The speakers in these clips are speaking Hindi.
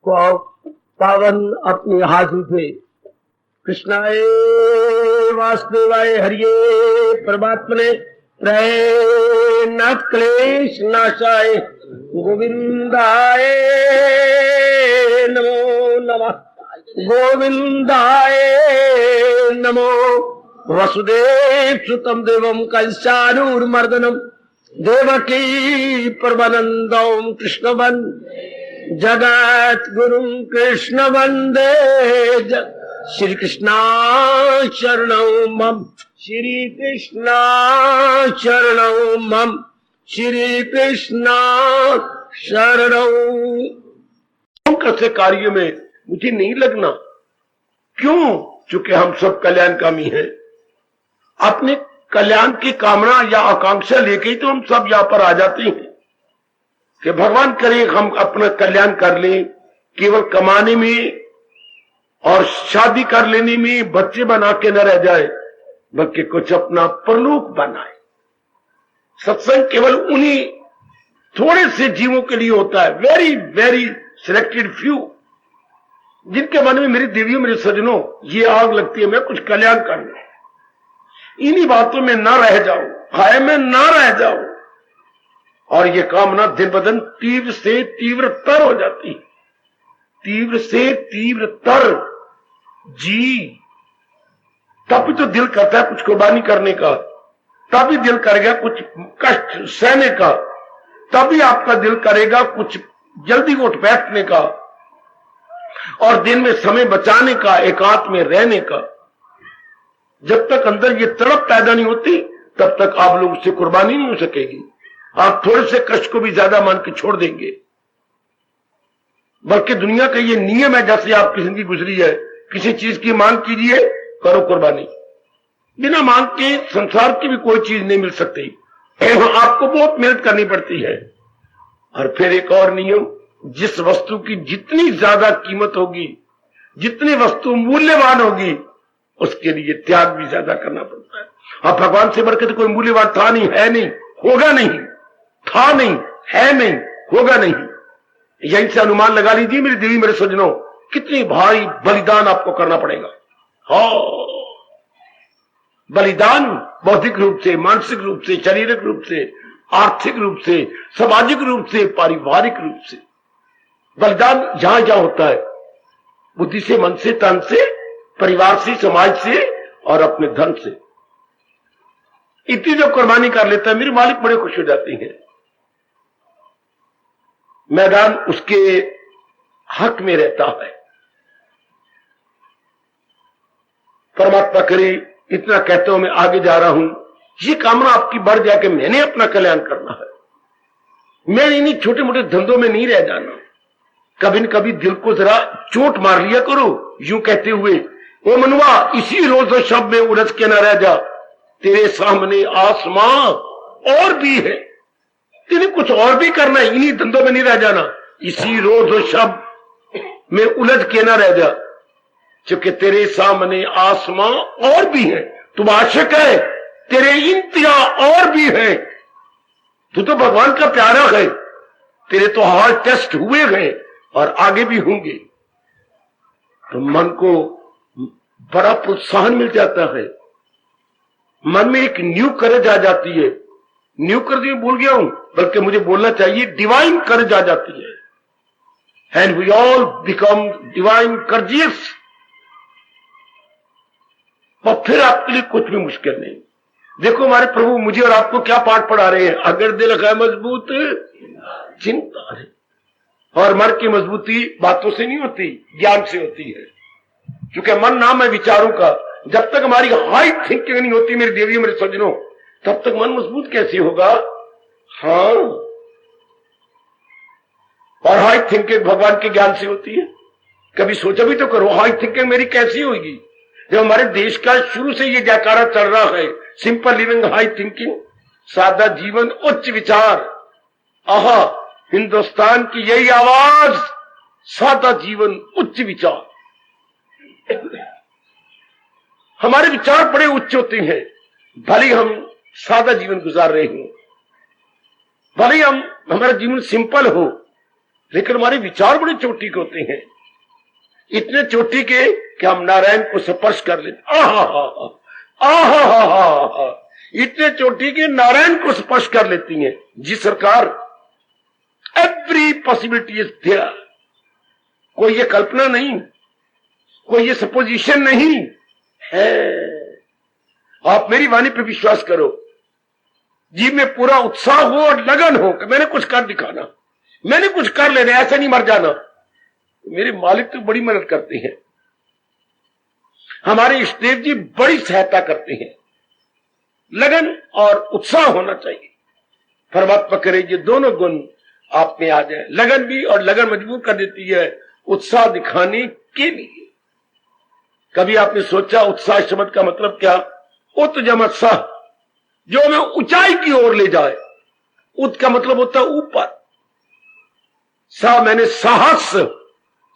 पावन अपने हाथ उठे। कृष्णाय वासुदेवाय हरिये परमात्मने प्रेम क्लेश नाशाय गोविंदाय नमो नमः। गोविंदाय नमो। वसुदेव सुतम देवम कंसानूरमर्दनम देवकी परमानंदम कृष्ण वंदे जगत गुरु कृष्ण वंदे श्री कृष्णा शरणौ मम। श्री कृष्णा शरणौ मम। श्री कृष्णा शरणौ। कैसे कार्य में मुझे नहीं लगना। क्यों? चूंकि हम सब कल्याणकामी हैं। अपने कल्याण की कामना या आकांक्षा लेके ही तो हम सब यहां पर आ जाते हैं कि भगवान करे हम अपना कल्याण कर लें। केवल कमाने में और शादी कर लेने में बच्चे बना के न रह जाए, बल्कि कुछ अपना परलोक बनाए। सत्संग केवल उन्हीं थोड़े से जीवों के लिए होता है, वेरी वेरी सिलेक्टेड फ्यू, जिनके मन में मेरी देवियों मेरे सजनों ये आग लगती है, मैं कुछ कल्याण कर लूं। इन्हीं बातों में ना रह जाओ, हाय में ना रह जाओ, और ये कामना दिन ब दिन तीव्र से तीव्रतर हो जाती है। तीव्र से तीव्रतर जी। तब भी तो दिल करता है कुछ कुर्बानी करने का, तब भी दिल करेगा कुछ कष्ट सहने का, तभी आपका दिल करेगा कुछ जल्दी उठ बैठने का और दिन में समय बचाने का, एकांत में रहने का। जब तक अंदर ये तड़प पैदा नहीं होती तब तक आप लोग से कुर्बानी नहीं हो सकेगी। आप थोड़े से कष्ट को भी ज्यादा मान के छोड़ देंगे। बल्कि दुनिया का ये नियम है, जैसे आपकी जिंदगी गुजरी है, किसी चीज की मांग कीजिए, करो कुर्बानी। बिना मांग के संसार की भी कोई चीज नहीं मिल सकती, आपको बहुत मेहनत करनी पड़ती है। और फिर एक और नियम, जिस वस्तु की जितनी ज्यादा कीमत होगी, जितनी वस्तु मूल्यवान होगी, उसके लिए त्याग भी ज्यादा करना पड़ता है। अब भगवान से बढ़कर तो कोई मूल्यवान था नहीं, है नहीं, होगा नहीं, था नहीं, है नहीं, होगा नहीं। यहीं से अनुमान लगा लीजिए मेरी देवी मेरे सज्जनों, कितनी भारी बलिदान आपको करना पड़ेगा। हाँ, बलिदान बौद्धिक रूप से, मानसिक रूप से, शारीरिक रूप से, आर्थिक रूप से, सामाजिक रूप से, पारिवारिक रूप से। बलिदान जहां जहां होता है, बुद्धि से, मन से, तन से, परिवार से, समाज से और अपने धन से, इतनी जो कुर्बानी कर लेता है, मेरे मालिक बड़े खुश हो जाते हैं। मैदान उसके हक में रहता है। परमात्मा करे, इतना कहते हो मैं आगे जा रहा हूं, ये कामना आपकी बढ़ जाए कि मैंने अपना कल्याण करना है। मैं इन्हीं छोटे मोटे धंधों में नहीं रह जाना। कभी न कभी दिल को जरा चोट मार लिया करो, यूं कहते हुए, ओ मनुआ इसी रोज शब्द में उलझ के न रह जा, तेरे सामने आसमां और भी है, तेने कुछ और भी करना है, इन्हीं धंधों में नहीं रह जाना। इसी रोज शब्द में उलझ के न रह जा, क्योंकि तेरे सामने आसमां और भी है। तुम आशिक है, तेरे इम्तिहान और भी है। तू तो भगवान का प्यारा है, तेरे तो हार्ड टेस्ट हुए हैं और आगे भी होंगे। तो मन को बड़ा प्रोत्साहन मिल जाता है, मन में एक न्यू करेज आ जाती है। न्यू करेज में भूल गया हूं, बल्कि मुझे बोलना चाहिए डिवाइन करेज आ जाती है। And we all become divine courageous. और फिर आपके लिए कुछ भी मुश्किल नहीं। देखो हमारे प्रभु मुझे और आपको क्या पाठ पढ़ा रहे हैं, अगर दिल है मजबूत चिंता है। और मन की मजबूती बातों से नहीं होती, ज्ञान से होती है। क्योंकि मन नाम है विचारों का। जब तक हमारी हाई थिंकिंग नहीं होती मेरी देवियों मेरे सज्जनों, तब तक मन मजबूत कैसे होगा। हाँ, और हाई थिंकिंग भगवान के ज्ञान से होती है। कभी सोचा भी तो करो, हाई थिंकिंग मेरी कैसी होगी। जब हमारे देश का शुरू से ये जयकारा चल रहा है, सिंपल लिविंग, हाई थिंकिंग, सादा जीवन, उच्च विचार। आहा, हिंदुस्तान की यही आवाज, सादा जीवन, उच्च विचार। हमारे विचार बड़े उच्च होते हैं, भले हम सादा जीवन गुजार रहे हो, भले हम हमारा जीवन सिंपल हो, लेकिन हमारे विचार बड़े चोटी के होते हैं, इतने चोटी के कि हम नारायण को स्पर्श कर लेते। इतने चोटी के नारायण को स्पर्श कर लेती हैं। जी सरकार, एवरी पॉसिबिलिटी इज देयर। कोई ये कल्पना नहीं, कोई ये सपोजिशन नहीं है। आप मेरी वाणी पे विश्वास करो, जी में पूरा उत्साह हो और लगन हो कि मैंने कुछ कर दिखाना, मैंने कुछ कर लेना, ऐसे नहीं मर जाना। मेरे मालिक तो बड़ी मदद करते हैं, हमारे इष्टदेव जी बड़ी सहायता करते हैं। लगन और उत्साह होना चाहिए। परमात्मा करे ये दोनों गुण आप में आ जाए। लगन भी, और लगन मजबूर कर देती है उत्साह दिखाने के लिए। कभी आपने सोचा उत्साह शब्द का मतलब क्या? उत्जमत्साह, जो हमें ऊंचाई की ओर ले जाए। उत का मतलब होता है ऊपर, सा मैंने साहस,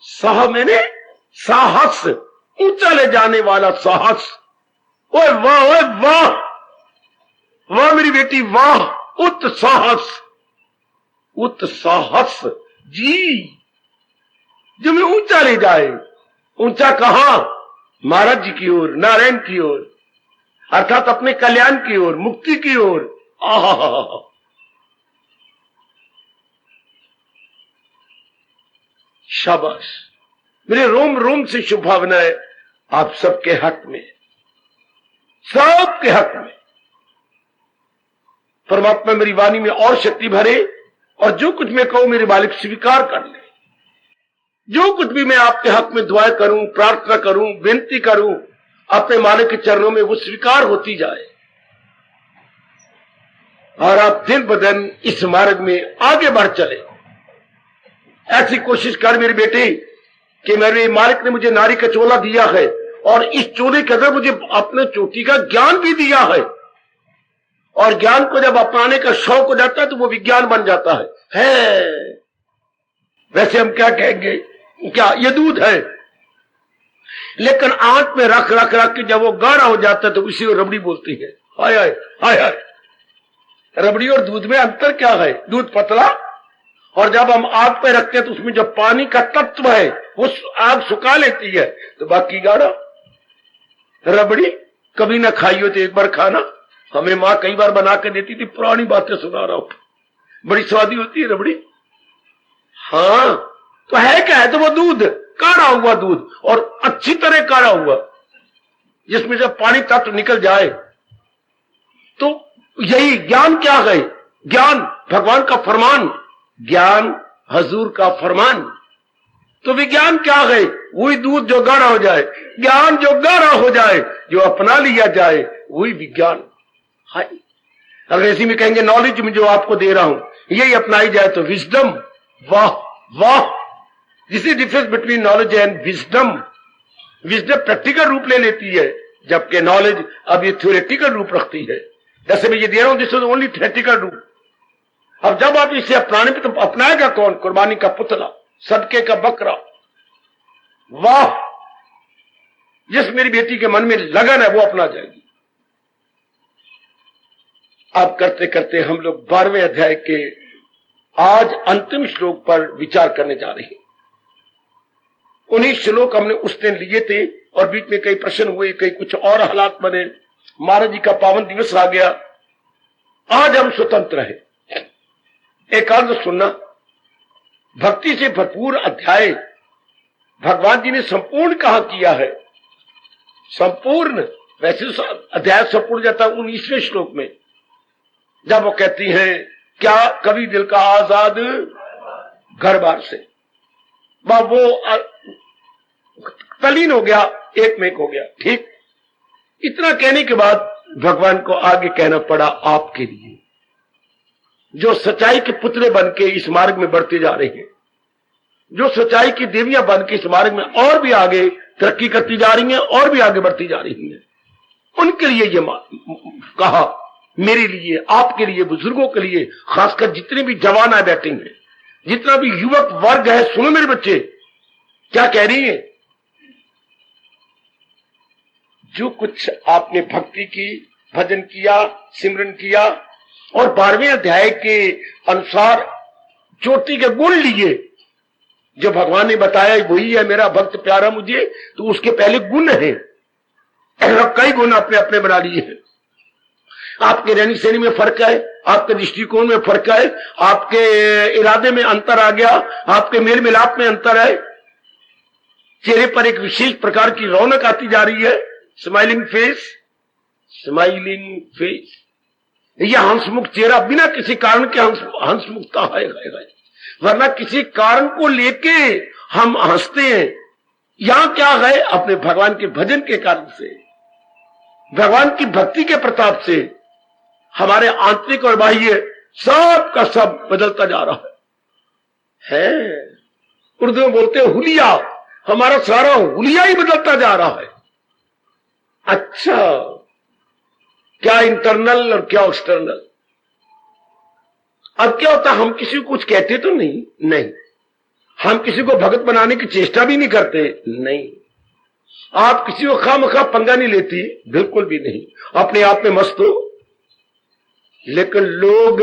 साह मैंने साहस, ऊंचा ले जाने वाला साहस। ओए वाह, ओए वाह, वाह मेरी बेटी वाह, उत्साहस, उत्साहस जी, जो मैं ऊंचा ले जाए। ऊंचा कहां? महाराज जी की ओर, नारायण की ओर, अर्थात अपने कल्याण की ओर, मुक्ति की ओर। आहा, शाबाश। मेरे रोम रोम से शुभ भावनाएं आप सबके हक में, सबके हक में। परमात्मा मेरी वाणी में और शक्ति भरे, और जो कुछ मैं कहूं मेरे मालिक स्वीकार कर ले। जो कुछ भी मैं आपके हक में दुआ करूं, प्रार्थना करूं, विनती करूं, अपने मालिक के चरणों में वो स्वीकार होती जाए, और आप दिन ब दिन इस मार्ग में आगे बढ़ चले। ऐसी कोशिश कर मेरे बेटे कि मेरे मालिक ने मुझे नारी का चोला दिया है, और इस चोले के अंदर मुझे अपने चोटी का ज्ञान भी दिया है, और ज्ञान को जब अपनाने का शौक हो जाता है तो वो विज्ञान बन जाता है। वैसे हम क्या कहेंगे, क्या ये दूध है, लेकिन आंख में रख रख रख के जब वो गाढ़ा हो जाता है तो उसी को रबड़ी बोलती है। हाय हाय हाय हाय, रबड़ी और दूध में अंतर क्या है? दूध पतला, और जब हम आग पे रखते हैं तो उसमें जो पानी का तत्व है वो आग सुखा लेती है, तो बाकी गाढ़ा। रबड़ी कभी ना खाई हो तो एक बार खाना, हमें माँ कई बार बना के देती थी, पुरानी बातें सुना रहा हूं, बड़ी स्वादी होती है रबड़ी। हाँ, तो है क्या है? तो वो दूध, काढ़ा हुआ दूध, और अच्छी तरह काढ़ा हुआ, जिसमें जब पानी तत्व निकल जाए। तो यही ज्ञान क्या है? ज्ञान भगवान का फरमान, ज्ञान हजूर का फरमान। तो विज्ञान क्या है? वही दूध जो गाढ़ा हो जाए, ज्ञान जो गाढ़ा हो जाए, जो अपना लिया जाए, वही विज्ञान है। अंग्रेजी में कहेंगे नॉलेज में जो आपको दे रहा हूं, यही अपनाई जाए तो विजडम। वाह वाह, this is difference between knowledge and wisdom. Wisdom practical रूप ले लेती है, जबकि नॉलेज अब ये थ्योरेटिकल रूप रखती है। जैसे मैं ये दे रहा हूं, दिस इज ओनली थ्योरेटिकल रूप। अब जब आप इसे अपनाने पे, तो अपनाएगा कौन? कुर्बानी का पुतला, सदके का बकरा। वाह, जिस मेरी बेटी के मन में लगन है वो अपना जाएगी। अब करते करते हम लोग 12वें अध्याय के आज अंतिम श्लोक पर विचार करने जा रहे हैं। उन्हीं श्लोक हमने उस दिन लिए थे, और बीच में कई प्रश्न हुए, कई कुछ और हालात बने, महाराज जी का पावन दिवस आ गया। आज हम स्वतंत्र हैं। एकांत सुनना, भक्ति से भरपूर अध्याय भगवान जी ने संपूर्ण कहा किया है। संपूर्ण, वैसे अध्याय संपूर्ण जाता है 19वें श्लोक में, जब वो कहती हैं क्या कवि दिल का आजाद घर बार से। वो तलीन हो गया, एक में एक हो गया। ठीक, इतना कहने के बाद भगवान को आगे कहना पड़ा, आपके लिए जो सच्चाई के पुतले बन के इस मार्ग में बढ़ते जा रहे हैं, जो सच्चाई की देवियां बन के इस मार्ग में और भी आगे तरक्की करती जा रही हैं, और भी आगे बढ़ती जा रही हैं, उनके लिए ये कहा, मेरे लिए, आपके लिए, बुजुर्गों के लिए, खासकर जितने भी जवान आए बैठे हैं, जितना भी युवक वर्ग है, सुनो मेरे बच्चे क्या कह रही है। जो कुछ आपने भक्ति की, भजन किया, सिमरन किया, और 12वें अध्याय के अनुसार चोटी के गुण लिए, जो भगवान ने बताया वही है मेरा भक्त प्यारा मुझे, तो उसके पहले गुण है, कई गुण अपने अपने बना लिए हैं। आपके रहनी सहनी में फर्क है, आपके दृष्टिकोण में फर्क है, आपके इरादे में अंतर आ गया, आपके मेल मिलाप में अंतर है, चेहरे पर एक विशेष प्रकार की रौनक आती जा रही है, स्माइलिंग फेस, स्माइलिंग फेस। यह हंसमुख चेहरा बिना किसी कारण के हंसमुखता है, वरना किसी कारण को लेके हम हंसते हैं। यहां क्या है? अपने भगवान के भजन के कारण से, भगवान की भक्ति के प्रताप से हमारे आंतरिक और बाह्य सब का सब बदलता जा रहा है। उर्दू में बोलते हैं हुलिया, हमारा सारा हुलिया ही बदलता जा रहा है। अच्छा, क्या इंटरनल और क्या एक्सटर्नल? अब क्या होता, हम किसी को कुछ कहते तो नहीं, हम किसी को भगत बनाने की चेष्टा भी नहीं करते, नहीं, आप किसी को खामखा पंगा नहीं लेती, बिल्कुल भी नहीं, अपने आप में मस्त हो। लेकिन लोग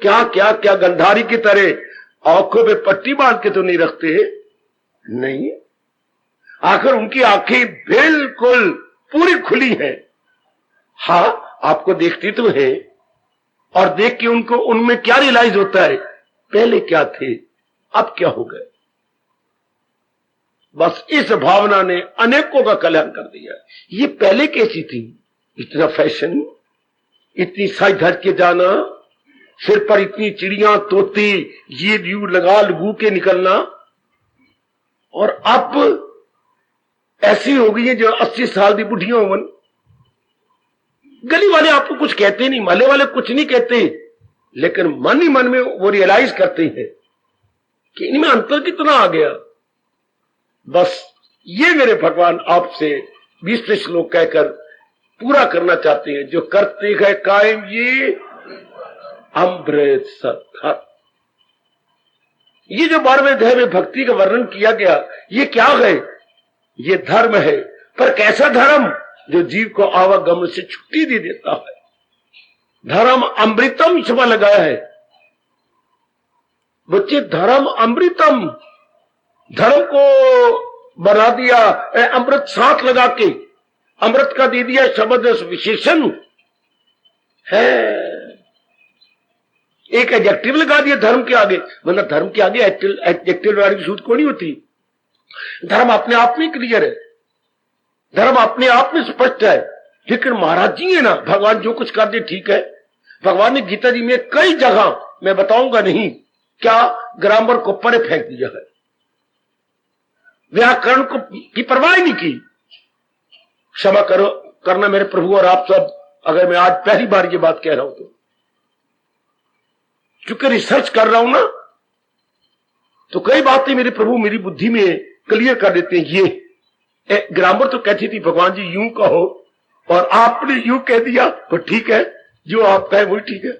क्या क्या क्या गंधारी की तरह आंखों पे पट्टी बांध के तो नहीं रखते, नहीं, आखिर उनकी आंखें बिल्कुल पूरी खुली हैं। हाँ, आपको देखती तो है, और देख के उनको उनमें क्या रियलाइज होता है, पहले क्या थे अब क्या हो गए। बस इस भावना ने अनेकों का कल्याण कर दिया। ये पहले कैसी थी? इतना फैशन, इतनी साई धर के जाना, सिर पर इतनी चिड़िया तोते, ये ड्यू लगा लगू के निकलना, और अब ऐसी हो गई है जो 80 साल की बुढ़िया होवन। गली वाले आपको कुछ कहते नहीं, महल्ले वाले कुछ नहीं कहते, लेकिन मन ही मन में वो रियलाइज करते हैं कि इनमें अंतर कितना आ गया। बस ये मेरे भगवान आपसे 20 श्लोक कहकर पूरा करना चाहते हैं। जो करते हैं कायम ये अमृत सत्ता, ये जो 12वें अध्याय में भक्ति का वर्णन किया गया, ये क्या है? ये धर्म है, पर कैसा धर्म? जो जीव को आवागमन से छुट्टी दे देता है। धर्म अमृतम शब्द लगाया है बच्चे, धर्म अमृतम, धर्म को बना दिया अमृत साथ लगा के, अमृत का दे दिया शब्द विशेषण है, एक एडजेक्टिव लगा दिया धर्म के आगे, मतलब धर्म के आगे एडजेक्टिव लगाने की जरूरत कोई नहीं होती। धर्म अपने आप में क्लियर है, धर्म अपने आप में स्पष्ट है। लेकिन महाराज जी है ना, भगवान जो कुछ कर दे ठीक है। भगवान ने गीता जी में कई जगह, मैं बताऊंगा नहीं क्या, ग्रामर को परे फेंक दिया है, व्याकरण को की परवाह नहीं की। क्षमा करो करना मेरे प्रभु और आप सब, अगर मैं आज पहली बार ये बात कह रहा हूं तो, चूंकि रिसर्च कर रहा हूं ना, तो कई बातें मेरे प्रभु मेरी बुद्धि में क्लियर कर देते हैं। ये ग्रामर तो कहती थी भगवान जी यूं कहो, और आपने यूं कह दिया, तो ठीक है, जो आप कहे वही ठीक है।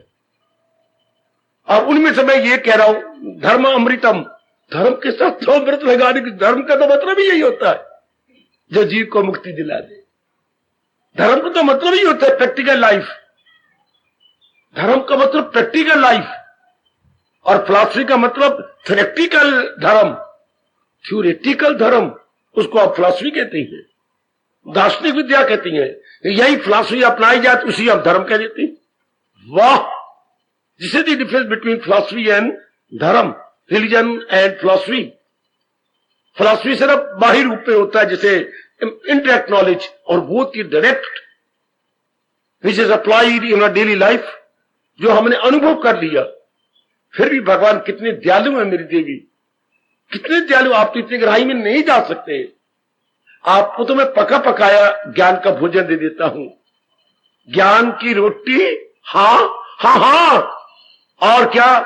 अब उनमें से मैं ये कह रहा हूं, धर्म अमृतम, धर्म के साथ तो अमृत लगाने की, धर्म का तो मतलब ही यही होता है जो जीव को मुक्ति दिला दे। धर्म का तो मतलब ही होता है प्रैक्टिकल लाइफ, धर्म का मतलब प्रैक्टिकल लाइफ, और फिलॉसफी का मतलब थ्योरेटिकल धर्म, थ्योरेटिकल धर्म, उसको आप फिलॉसफी कहते हैं, दार्शनिक विद्या कहती है। यही फिलॉसफी अपनाई जाए तो उसी हम धर्म कह देते हैं। वाह, this is the difference between philosophy and dharma, religion and philosophy. Philosophy सिर्फ बाहरी रूप में होता है, जैसे इनडायरेक्ट नॉलेज, और बोथ की direct which is applied in our daily life, जो हमने अनुभव कर लिया। फिर भी भगवान कितने दयालु है मेरी देवी, कितने दयालु। आप तो इतनी गहराई में नहीं जा सकते, आपको तो मैं पका पकाया ज्ञान का भोजन दे देता हूं, ज्ञान की रोटी, हाँ हाँ हाँ, और क्या,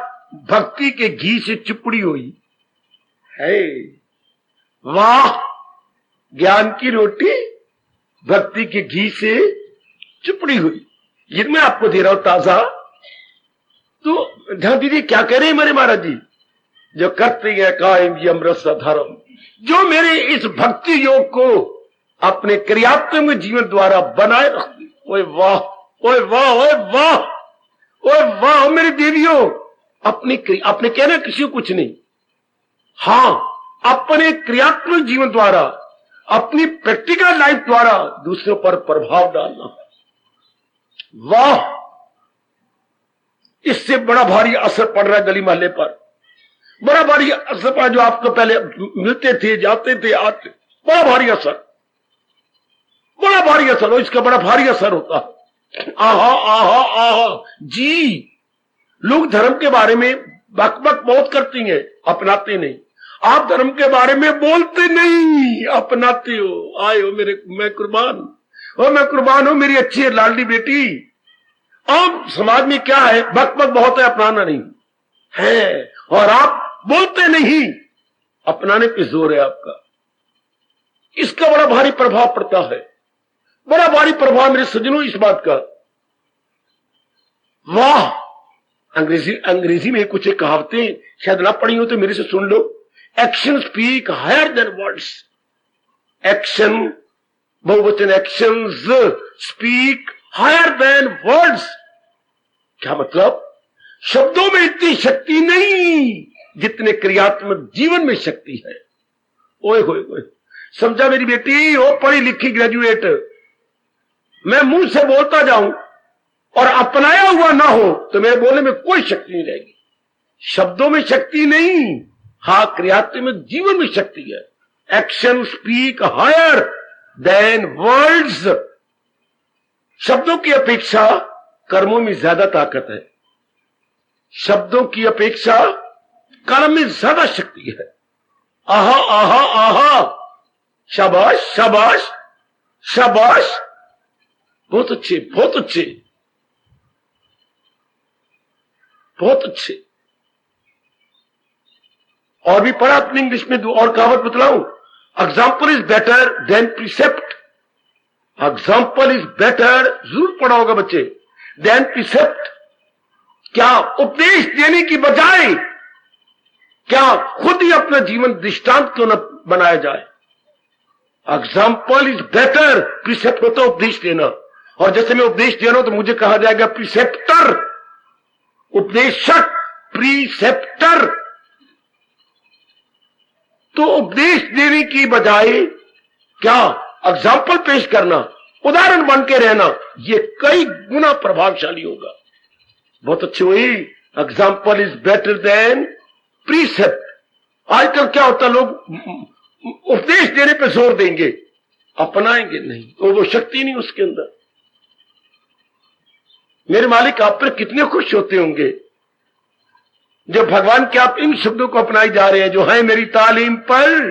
भक्ति के घी से चिपड़ी हुई है। वाह, ज्ञान की रोटी भक्ति के घी से चिपड़ी हुई, ये मैं आपको दे रहा हूं ताजा। तो ध्यान दीजिए क्या कह रहे हैं मेरे महाराज जी, जो करते हैं कायम ये अमृत सा धर्म, जो मेरे इस भक्ति योग को अपने क्रियात्मक जीवन द्वारा बनाए रखते। ओए वाह, ओए वाह, ओए वाह, ओए वाह मेरी देवियों, अपने कहना किसी को कुछ नहीं, हाँ अपने क्रियात्मक जीवन द्वारा, अपनी प्रैक्टिकल लाइफ द्वारा दूसरों पर प्रभाव डालना। वाह, इससे बड़ा भारी असर पड़ रहा है गली मोहल्ले पर, बड़ा भारी असर पड़ा। जो आपको पहले मिलते थे, जाते थे, आते, बड़ा भारी असर, बड़ा भारी असर हो, इसका बड़ा भारी असर होता है। आहा आहा आहा जी, लोग धर्म के बारे में बकबक बहुत करती हैं, अपनाते नहीं। आप धर्म के बारे में बोलते नहीं, अपनाते हो। आए हो मेरे, मैं कुर्बान हूं मेरी अच्छी लाडली बेटी। अब समाज में क्या है, बकबक बहुत है, अपनाना नहीं है, और आप बोलते नहीं, अपनाने पे जोर है आपका। इसका बड़ा भारी प्रभाव पड़ता है, बड़ा भारी प्रभाव मेरे सज्जनों इस बात का। वाह, अंग्रेजी में कुछ कहावतें शायद ना पढ़ी हो तो मेरे से सुन लो। Action speak higher than words. Action, बहुवचन actions, speak higher than words. क्या मतलब? शब्दों में इतनी शक्ति नहीं जितने क्रियात्मक जीवन में शक्ति है। ओए होए होए, समझा मेरी बेटी? हो पढ़ी लिखी ग्रेजुएट, मैं मुंह से बोलता जाऊं और अपनाया हुआ ना हो तो मेरे बोलने में कोई शक्ति नहीं रहेगी। शब्दों में शक्ति नहीं, हाँ क्रियात्मक जीवन में शक्ति है। Action speak higher than words. शब्दों की अपेक्षा कर्मों में ज्यादा ताकत है, शब्दों की अपेक्षा कर्म में ज्यादा शक्ति है। आहा आहा आहा, शाबाश शाबाश शाबाश, बहुत अच्छे बहुत अच्छे बहुत अच्छे। और भी पढ़ा अपने इंग्लिश में, दो और कहावत बतलाऊं। Example is better than precept. Example is better, जरूर पढ़ा होगा बच्चे, देन प्रिसेप्ट। क्या उपदेश देने की बजाय क्या खुद ही अपना जीवन दृष्टांत क्यों न बनाया जाए? एग्जाम्पल इज बेटर, प्रिसेप्ट होता है उपदेश देना, और जैसे मैं उपदेश दे रहा हूं तो मुझे कहा जाएगा प्रिसेप्टर, उपदेशक, प्रीसेप्टर। तो उपदेश देने की बजाय क्या एग्जाम्पल पेश करना, उदाहरण बन के रहना, ये कई गुना प्रभावशाली होगा। बहुत अच्छी हुई, example is better then precept. आजकल क्या होता, लोग उपदेश देने पे जोर देंगे, अपनाएंगे नहीं, तो वो शक्ति नहीं उसके अंदर। मेरे मालिक आप पर कितने खुश होते होंगे जब भगवान के आप इन शब्दों को अपनाई जा रहे हैं, जो है मेरी तालीम पर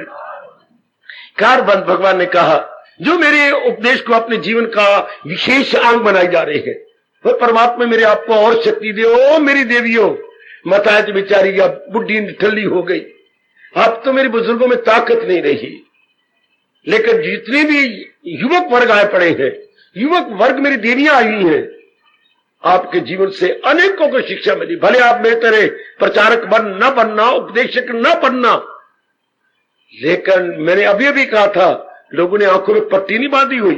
कारबंद। भगवान ने कहा जो मेरे उपदेश को अपने जीवन का विशेष अंग बनाई जा रहे हैं, वो परमात्मा मेरे आपको और शक्ति दे। ओ मेरी देवियों, माताएं तो बेचारी अब बुढ़ी ठल्ली हो गई, अब तो मेरे बुजुर्गों में ताकत नहीं रही, लेकिन जितने भी युवक वर्ग आए पड़े हैं, युवक वर्ग मेरी देवियां आई हुई हैं, आपके जीवन से अनेकों को शिक्षा मिली। भले आप मेरे तरह प्रचारक न बनना, उपदेशक न बनना, लेकिन मैंने अभी अभी कहा था, लोगों ने आंखों में पट्टी नहीं बांधी हुई,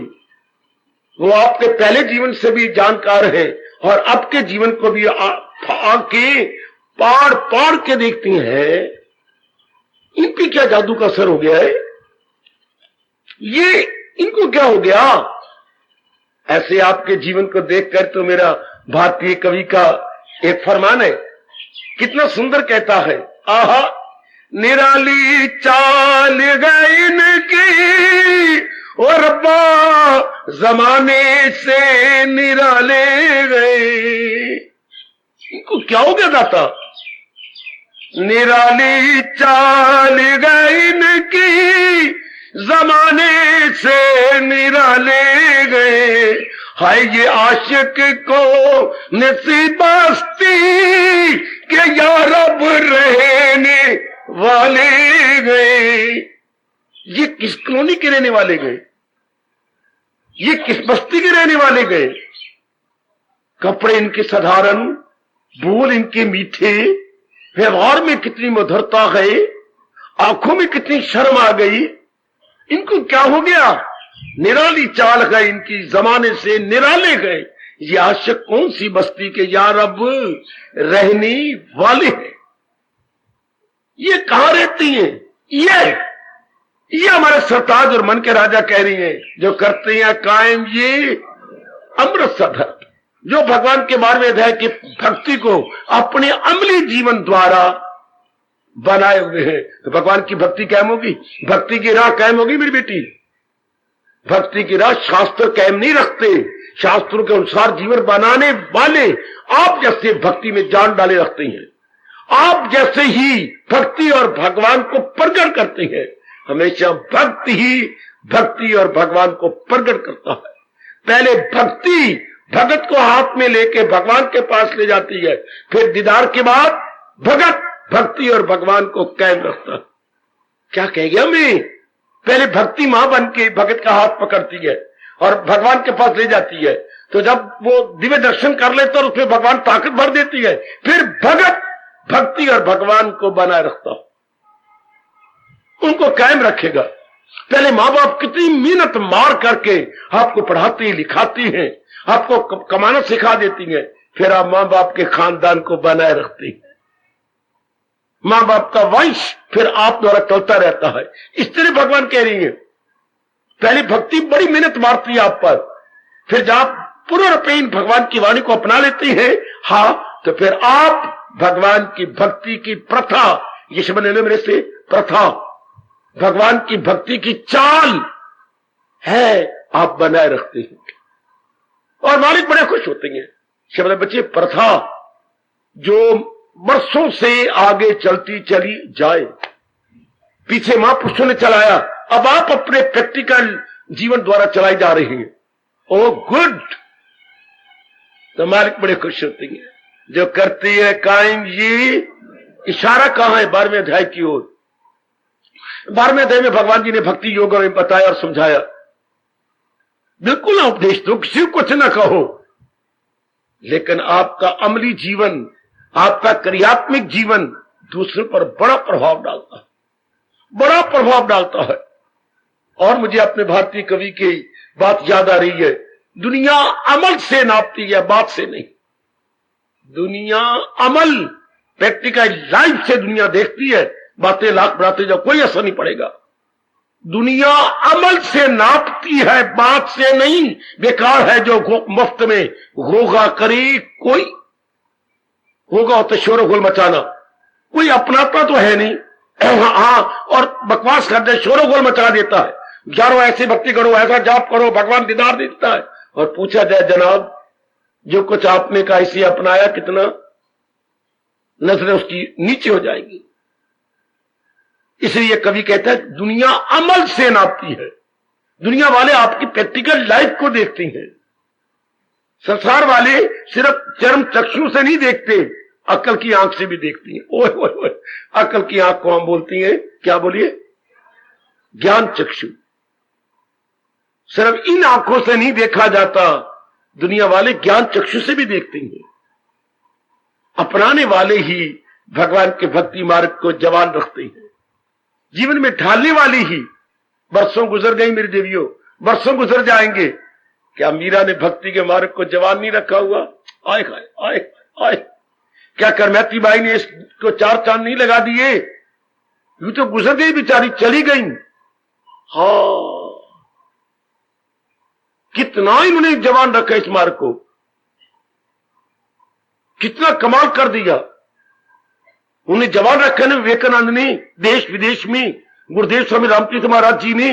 वो आपके पहले जीवन से भी जानकार है और आपके जीवन को भी आके पाड़ पाड़ के देखती हैं। इन पे क्या जादू का असर हो गया है, ये इनको क्या हो गया? ऐसे आपके जीवन को देखकर तो मेरा भारतीय कवि का एक फरमान है, कितना सुंदर कहता है, आहा निराली चाल गई इनकी और रब्बा जमाने से निराले गए। इनको क्या हो गया दाता? निराली चाल गई इनकी जमाने से निराले गए। हाय ये आशिक को नसीबास्ती के यार अब रहने वाले गए। ये किस कॉलोनी के रहने वाले गए? ये किस बस्ती के रहने वाले गए? कपड़े इनके साधारण, बोल इनके मीठे, व्यवहार में कितनी मधुरता है, आंखों में कितनी शर्म आ गई। इनको क्या हो गया? निराली चाल गए इनकी, जमाने से निराले गए। ये आशिक कौन सी बस्ती के यार अब रहने वाले हैं? ये कहां रहती हैं? ये हमारे सरताज और मन के राजा कह रही हैं, जो करते हैं कायम ये अमृत सा धर्म, जो भगवान के बारे में अध्याय की भक्ति को अपने अमली जीवन द्वारा बनाए हुए हैं। तो भगवान की भक्ति कायम होगी, भक्ति की राह कायम होगी मेरी बेटी। भक्ति की राह शास्त्र कायम नहीं रखते, शास्त्रों के अनुसार जीवन बनाने वाले आप जैसे भक्ति में जान डाले रखते हैं, आप जैसे ही भक्ति और भगवान को प्रकट करते हैं। हमेशा भक्ति ही भक्ति और भगवान को प्रकट करता है। पहले भक्ति भगत को हाथ में लेके भगवान के पास ले जाती है, फिर दीदार के बाद भगत भक्ति और भगवान को कायम रखता है। क्या कह गया मैं? पहले भक्ति मां बन के भगत का हाथ पकड़ती है और भगवान के पास ले जाती है, तो जब वो दिव्य दर्शन कर लेता है उसमें भगवान ताकत भर देती है, फिर भगत भक्ति और भगवान को बनाए रखता, उनको कायम रखेगा। पहले माँ बाप कितनी मेहनत मार करके आपको पढ़ाती लिखाती हैं, आपको कमाना सिखा देती हैं, फिर आप माँ बाप के खानदान को बनाए रखती हैं। माँ बाप का वंश फिर आप द्वारा चलता रहता है। इस तरह भगवान कह रही है, पहली भक्ति बड़ी मेहनत मारती है आप पर, फिर जब आप पूर्णपेन भगवान की वाणी को अपना लेती हैं, हाँ, तो फिर आप भगवान की भक्ति की प्रथा, ये शब्द ले लो मेरे से, प्रथा भगवान की भक्ति की चाल है, आप बनाए रखते हैं और मालिक बड़े खुश होते हैं। शब्द बच्चे, प्रथा जो वर्षों से आगे चलती चली जाए, पीछे महापुरुषों ने चलाया, अब आप अपने प्रैक्टिकल जीवन द्वारा चलाई जा रही हैं। ओ गुड, तो मालिक बड़े खुश होते हैं। जो करती है कायम ये इशारा कहां है? 12वें अध्याय की ओर। 12वें अध्याय में भगवान जी ने भक्ति योग में बताया और समझाया। बिल्कुल ना उपदेश दो, किसी को कुछ ना कहो, लेकिन आपका अमली जीवन, आपका क्रियात्मक जीवन दूसरों पर बड़ा प्रभाव डालता है, बड़ा प्रभाव डालता है। और मुझे अपने भारतीय कवि की बात याद आ रही है, दुनिया अमल से नापती है, बात से नहीं। दुनिया अमल, प्रैक्टिकल लाइफ से दुनिया देखती है, बातें लाख बढ़ाते जाओ कोई असर नहीं पड़ेगा। दुनिया अमल से नापती है, बात से नहीं। बेकार है जो मुफ्त में होगा करे, कोई होगा होता शोर गोल मचाना, कोई अपनाता तो है नहीं। हाँ, और बकवास कर दे, शोर गोल मचा देता है, यारो ऐसी भक्ति करो, ऐसा जाप करो, भगवान दीदार देता है। और पूछा जाए जनाब, जो कुछ आपने कहा इसे अपनाया कितना? नजरें उसकी नीचे हो जाएंगी। इसलिए कवि कहता है दुनिया अमल से नापती है। दुनिया वाले आपकी प्रैक्टिकल लाइफ को देखते हैं, संसार वाले सिर्फ चर्म चक्षु से नहीं देखते, अक्ल की आंख से भी देखती हैं। ओए ओए ओए, अक्ल की आंख को हम बोलती हैं, क्या बोलिए? ज्ञान चक्षु। सिर्फ इन आंखों से नहीं देखा जाता, दुनिया वाले ज्ञान चक्षु से भी देखते हैं। अपनाने वाले ही भगवान के भक्ति मार्ग को जवान रखते हैं, जीवन में ढालने वाले ही। वर्षों गुजर गई मेरी देवियों, वर्षों गुजर जाएंगे, क्या मीरा ने भक्ति के मार्ग को जवान नहीं रखा हुआ? आए आए आए आए, क्या करमैती बाई ने इसको 4 चांद नहीं लगा दिए? यूं तो गुजर गई बेचारी, चली गई। हाँ, कितना इन्होंने जवान रखा इस मार्ग को, कितना कमाल कर दिया। उन्हें जवान रखा ने विवेकानंद ने, देश विदेश में गुरुदेव स्वामी रामतीर्थ महाराज जी ने,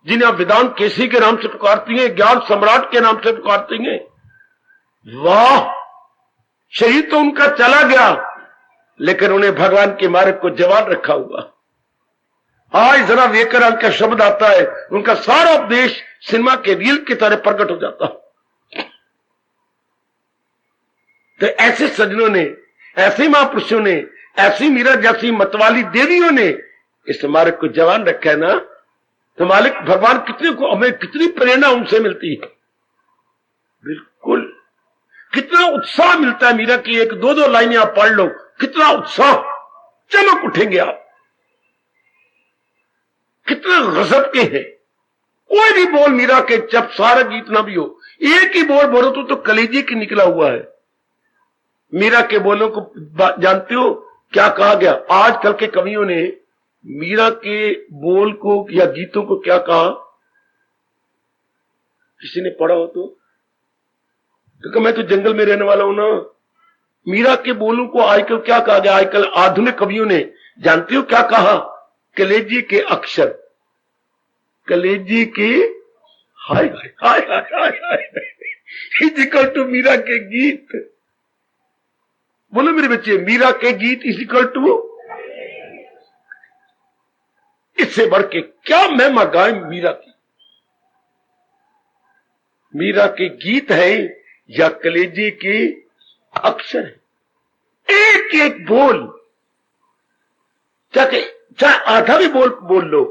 जिन्हें आप वेदांत केसरी के नाम से पुकारती हैं, ज्ञान सम्राट के नाम से पुकारती हैं। वाह, शरीर तो उनका चला गया, लेकिन उन्हें भगवान के मार्ग को जवान रखा हुआ। आज जरा विवेकानंद का शब्द आता है, उनका सारा उपदेश सिनेमा के रील की तरह प्रकट हो जाता। तो ऐसे सज्जनों ने, ऐसे महापुरुषों ने, ऐसी मीरा जैसी मतवाली देवियों ने इस मार्ग को जवान रखा है ना, तो मालिक भगवान कितने को, हमें कितनी प्रेरणा उनसे मिलती है। बिल्कुल, कितना उत्साह मिलता है मीरा की। 1-2 लाइनें आप पढ़ लो, कितना उत्साह, चमक उठेंगे आप, कितना गजब के हैं। कोई भी बोल मीरा के, जब सारा गीत ना भी हो, एक ही बोल बोलो तो कलेजे की निकला हुआ है। मीरा के बोलों को जानते हो क्या कहा गया? आजकल के कवियों ने मीरा के बोल को या गीतों को क्या कहा? किसी ने पढ़ा हो तो? क्योंकि मैं तो जंगल में रहने वाला हूं ना। मीरा के बोलों को आजकल क्या कहा गया? आजकल आधुनिक कवियों ने, जानते हो क्या कहा? कलेजी के अक्षर, कलेजी के हाय हाय हाय हाय हाय इजिकल टू मीरा के गीत। बोलो मेरे बच्चे, मीरा के गीत इजिकल टू, इससे बढ़ के क्या महिमा गाए मीरा की? मीरा के गीत है या कलेजे के अक्षर है? एक एक बोल, चाहे आधा भी बोल लो,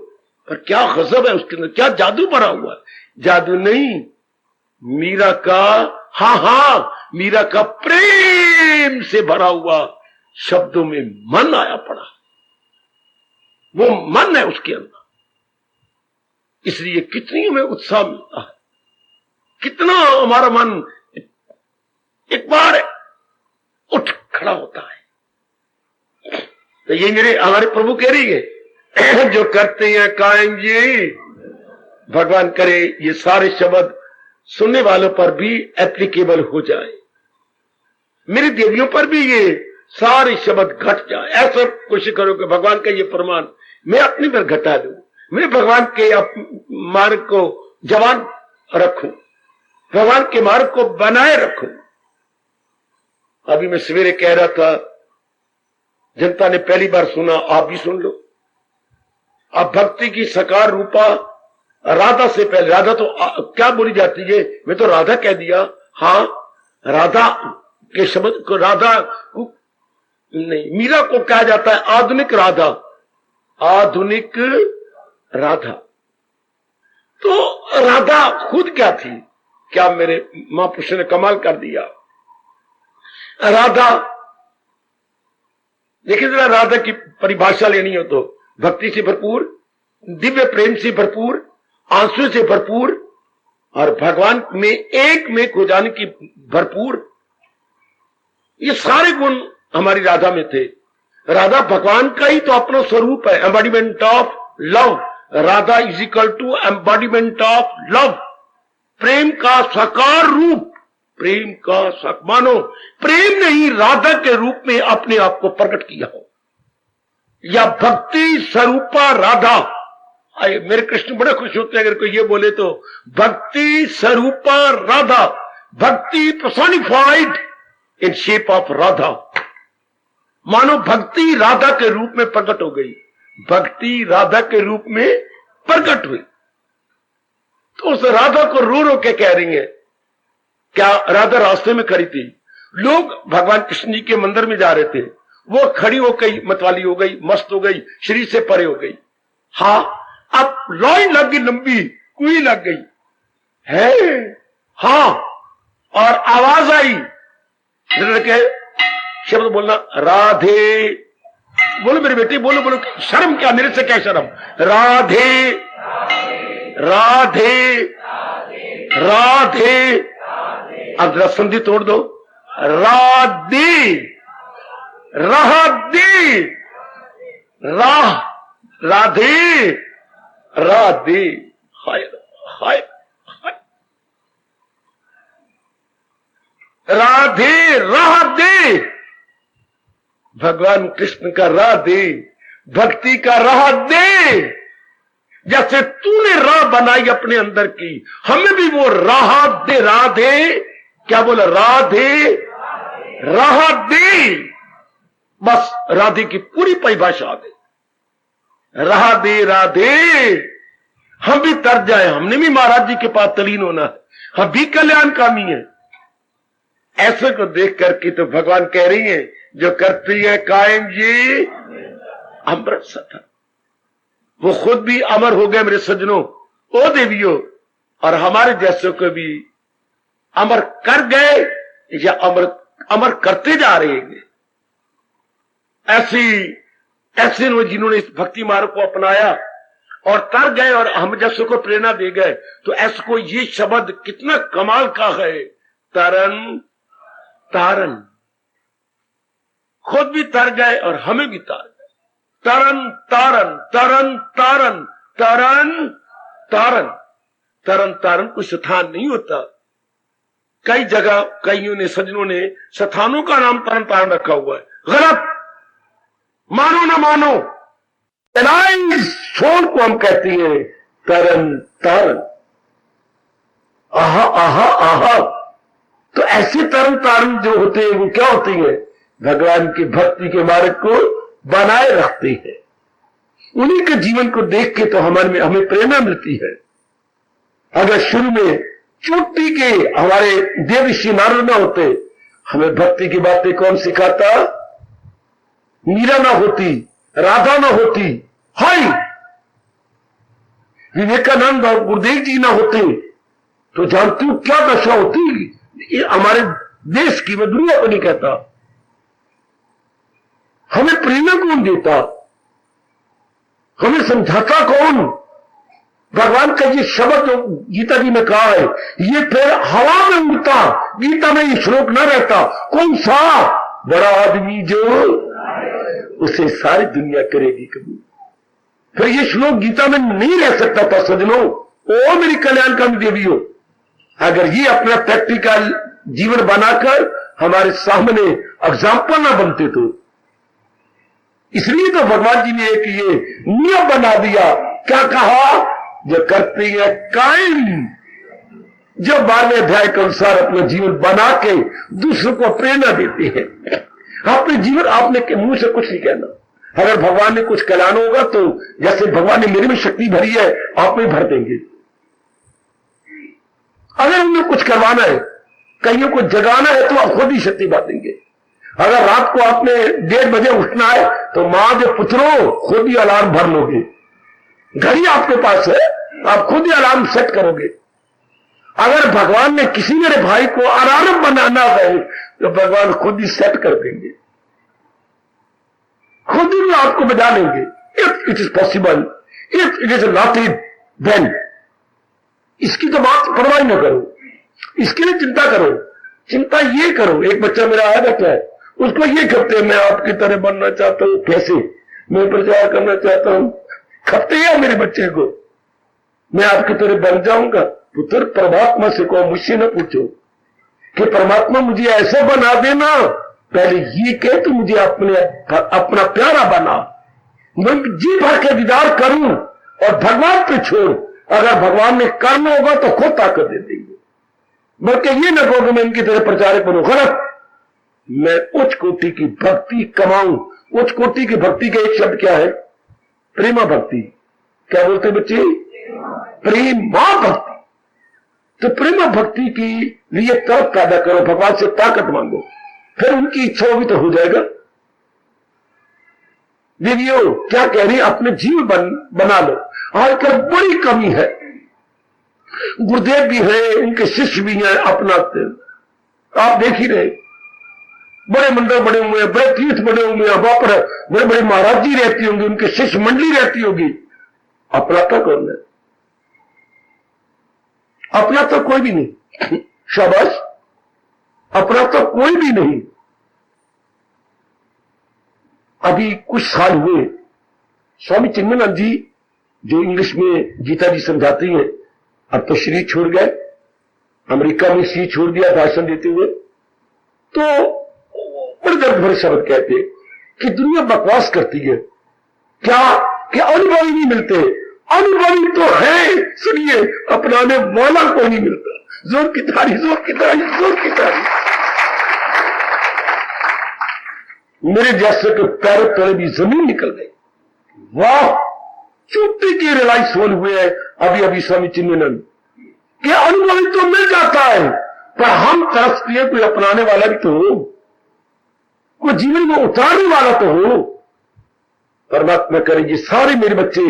पर क्या गजब है उसके अंदर, क्या जादू भरा हुआ है। जादू नहीं, मीरा का, मीरा का प्रेम से भरा हुआ शब्दों में मन आया पड़ा, वो मन है उसके अंदर। इसलिए कितनी हमें उत्साह मिलता है, कितना हमारा मन एक बार उठ खड़ा होता है। तो ये हमारे प्रभु कह रही है, जो करते हैं कायम ये, भगवान करे ये सारे शब्द सुनने वालों पर भी एप्लीकेबल हो जाए, मेरी देवियों पर भी ये सारे शब्द घट जाए। ऐसा कोशिश करो कि भगवान का ये फरमान मैं अपने पर घटा दूं, मैं भगवान के मार्ग को जवान रखूं, भगवान के मार्ग को बनाए रखूं। अभी मैं सवेरे कह रहा था, जनता ने पहली बार सुना, आप भी सुन लो। अब भक्ति की सकार रूपा राधा से पहले, राधा तो क्या बोली जाती है? मैं तो राधा कह दिया। हाँ, राधा के शब्द को, राधा को नहीं, मीरा को कहा जाता है आधुनिक राधा, आधुनिक राधा। तो राधा खुद क्या थी? क्या मेरे महापुरुष ने कमाल कर दिया। राधा, देखिए जरा, राधा की परिभाषा लेनी हो तो भक्ति से भरपूर, दिव्य प्रेम से भरपूर, आंसू से भरपूर और भगवान में एक में खो जाने की भरपूर। ये सारे गुण हमारी राधा में थे। राधा भगवान का ही तो अपना स्वरूप है, embodiment of love. Radha is equal to embodiment of love, प्रेम का साकार रूप, प्रेम का मानो प्रेम ने ही राधा के रूप में अपने आप को प्रकट किया हो, या भक्ति स्वरूपा राधा। मेरे कृष्ण बड़े खुश होते हैं अगर कोई ये बोले तो, भक्ति स्वरूपा राधा, भक्ति personified in shape of Radha. मानो भक्ति राधा के रूप में प्रकट हो गई, भक्ति राधा के रूप में प्रकट हुई। तो उस राधा को रो रो के कह रही है। क्या राधा रास्ते में खड़ी थी, लोग भगवान कृष्ण जी के मंदिर में जा रहे थे, वो खड़ी हो गई, मतवाली हो गई, मस्त हो गई, शरीर से परे हो गई। हाँ, अब लाइन लग गई, लंबी कुई लग गई है। हाँ, और आवाज आई, के शब्द बोलना, राधे। बोलो मेरी बेटी, बोलो बोलो, शर्म क्या, मेरे से क्या शर्म? राधे राधे राधे। अब जरा संधि तोड़ दो, राधे राधे राह, राधे राधे। हाय हाय हाय, राधे राधे। भगवान कृष्ण का राधे, भक्ति का राधे। जैसे तूने राह बनाई अपने अंदर की, हमें भी वो राह दे। राधे क्या बोला? राधे राधे। बस राधे की पूरी परिभाषा आ गई, राधे राधे। हम भी तर जाए, हमने भी महाराज जी के पास तलीन होना है, हम भी कल्याणकामी है। ऐसे को देख करके तो भगवान कह रही है, जो करती है कायम ये अमृत सथा, वो खुद भी अमर हो गए मेरे सज्जनों, ओ देवियों, और हमारे जैसों को भी अमर कर गए या अमर करते जा रहे हैं। ऐसे लोग जिन्होंने इस भक्ति मार्ग को अपनाया और तर गए और हम जैसों को प्रेरणा दे गए, तो ऐसे को ये शब्द कितना कमाल का है, तरन तारन। खुद भी तर गए और हमें भी तार गए। तरन तारन, तरन तारन, तरन तारन। तरन तारन कोई स्थान नहीं होता। कई जगह कईयों ने, सज्जनों ने स्थानों का नाम तरन तारन रखा हुआ है। गलत, मानो ना मानो, सोल को हम कहते हैं तरन तारन। आहा आहा आहा। तो ऐसे तरन तारन जो होते हैं वो क्या होती है? भगवान की भक्ति के मार्ग को बनाए रखते हैं। उन्हीं के जीवन को देख के तो हमें प्रेरणा मिलती है। अगर शुरू में चोटी के हमारे देव ऋषि नारद ना होते, हमें भक्ति की बातें कौन सिखाता? मीरा ना होती, राधा ना होती, हाय विवेकानंद और गुरुदेव जी ना होते तो जानती हूं क्या दशा होती ये हमारे देश की। मैं दुनिया को नहीं कहता। हमें प्रेरणा कौन देता? हमें समझाता कौन? भगवान का ये शब्द जो गीता जी में कहा है, ये फिर हवा में उड़ता, गीता में ये श्लोक न रहता। कौन सा? बड़ा आदमी जो उसे सारी दुनिया करेगी कबूल। फिर ये श्लोक गीता में नहीं रह सकता था सज्जनों। ओ मेरी कल्याणकामी देवियों, अगर ये अपना प्रैक्टिकल जीवन बनाकर हमारे सामने एग्जाम्पल ना बनते तो। इसलिए तो भगवान जी ने एक ये नियम बना दिया। क्या कहा? जो करते हैं कायम, जो 12वें अध्याय के अनुसार अपना जीवन बना के दूसरों को प्रेरणा देते हैं। अपने जीवन आपने के मुंह से कुछ नहीं कहना। अगर भगवान ने कुछ कहलाना होगा तो जैसे भगवान ने मेरे में शक्ति भरी है, आप में भर देंगे। अगर उन्हें कुछ करवाना है, कईयों को जगाना है, तो आप खुद ही शक्ति बांटेंगे। अगर रात को आपने 1:30 बजे उठना है तो मां जो पुत्रों खुद ही अलार्म भर लोगे। घड़ी आपके पास है, आप खुद ही अलार्म सेट करोगे। अगर भगवान ने किसी मेरे भाई को अलार्म बनाना है तो भगवान खुद ही सेट कर देंगे, खुद ही आपको बजा लेंगे। If it is possible, if it is not it, then इसकी तो बात परवाह न करो, इसके लिए चिंता करो। चिंता ये करो, एक बच्चा मेरा आया बैठा है, उसको ये कहते हैं मैं आपकी तरह बनना चाहता हूं। कैसे? मैं प्रचार करना चाहता हूं। खपते हैं मेरे बच्चे को, मैं आपकी तरह बन जाऊंगा। पुत्र, परमात्मा से कहो, मुझसे न पूछो कि परमात्मा मुझे ऐसा बना देना। पहले ये कह तो मुझे अपना प्यारा बना, मैं जी भर के दीदार करूं और भगवान पे छोड़। अगर भगवान ने करना होगा तो खुद ताकत दे देंगे। बल्कि ये न कहो कि मैं इनकी तरह प्रचारक बनूं। गलत। मैं उच्च कोटि की भक्ति कमाऊं। उच्च कोटि की भक्ति का एक शब्द क्या है? प्रेमा भक्ति। क्या बोलते बच्चे? प्रेमा भक्ति। तो प्रेमा भक्ति की लिए तरफ पैदा करो, भगवान से ताकत मांगो, फिर उनकी इच्छा होगी तो हो जाएगा। देवियों क्या कह रही? अपने जीवन बना लो। आजकल बड़ी कमी है। गुरुदेव भी है, उनके शिष्य भी हैं, अपनाते। आप देख ही रहे, बड़े मंदिर बने हुए हैं, बड़े तीर्थ बने हुए हैं, वहां पर बड़े बड़े महाराज जी रहती होंगे, उनके शिष्य मंडली रहती होगी। अपनाता कौन है? अपना तो कोई भी नहीं। शाबाश, अपना तो कोई भी नहीं। अभी कुछ साल हुए, स्वामी चिन्मयानंद जी जो इंग्लिश में गीता जी समझाती हैं, अब तो शरीर छोड़ गए, अमेरिका में शरीर छोड़ दिया भाषण देते हुए। तो बड़े दर्द भरे शब्द कहते कि दुनिया बकवास करती है। क्या कि अनुभवी नहीं मिलते? अनुभवी तो है, सुनिए, अपनाने वाला कोई नहीं मिलता। जोर की ताली, जोर की ताली, जोर की ताली। मेरे जैसे तो पैरों तले भी जमीन निकल गई। वाह, चुप्पी की रिलाइज होल हुए हैं अभी अभी स्वामी चिन्मयानंद कि अनुभवी तो मिल जाता है, पर हम तरसते हैं कोई अपनाने वाला भी तो हो, कोई जीवन में उतारने वाला तो हो। परमात्मा करे ये सारे मेरे बच्चे,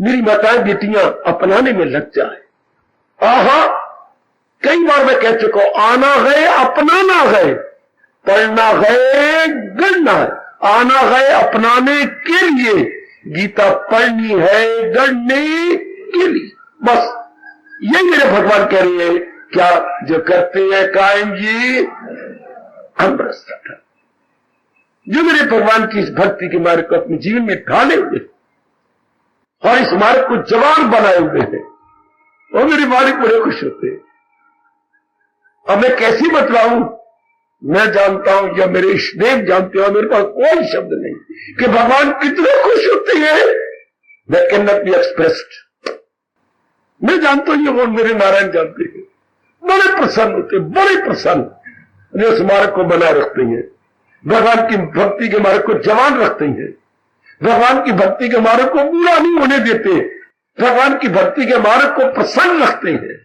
मेरी माताएं बेटियां अपनाने में लग जाए। आहा, कई बार मैं कह चुका हूं, आना है अपनाना है, पढ़ना है गढ़ना है। आना है अपनाने के लिए, गीता पढ़नी है गढ़ने के लिए। बस यही मेरे भगवान कह रहे हैं। क्या जो करते हैं कायम जी, हम रस था। जो मेरे भगवान की इस भक्ति के मार्ग को अपने जीवन में ढाले हुए और इस मार्ग को जवान बनाए हुए हैं, और मेरे मालिक बड़े खुश होते हैं। अब मैं कैसी बतलाऊं, मैं जानता हूं या मेरे इष्टदेव जानते हो, मेरे पास कोई शब्द नहीं कि भगवान कितने खुश होते हैं। That can not be expressed. मैं जानता हूं, वो मेरे नारायण जानते हैं, बड़े प्रसन्न होते हैं, बड़े प्रसन्न उस मार्ग को बनाए रखते हैं, भगवान की भक्ति के मार्ग को जवान रखते हैं, भगवान की भक्ति के मार्ग को बुरा नहीं होने देते, भगवान की भक्ति के मार्ग को प्रसन्न रखते हैं।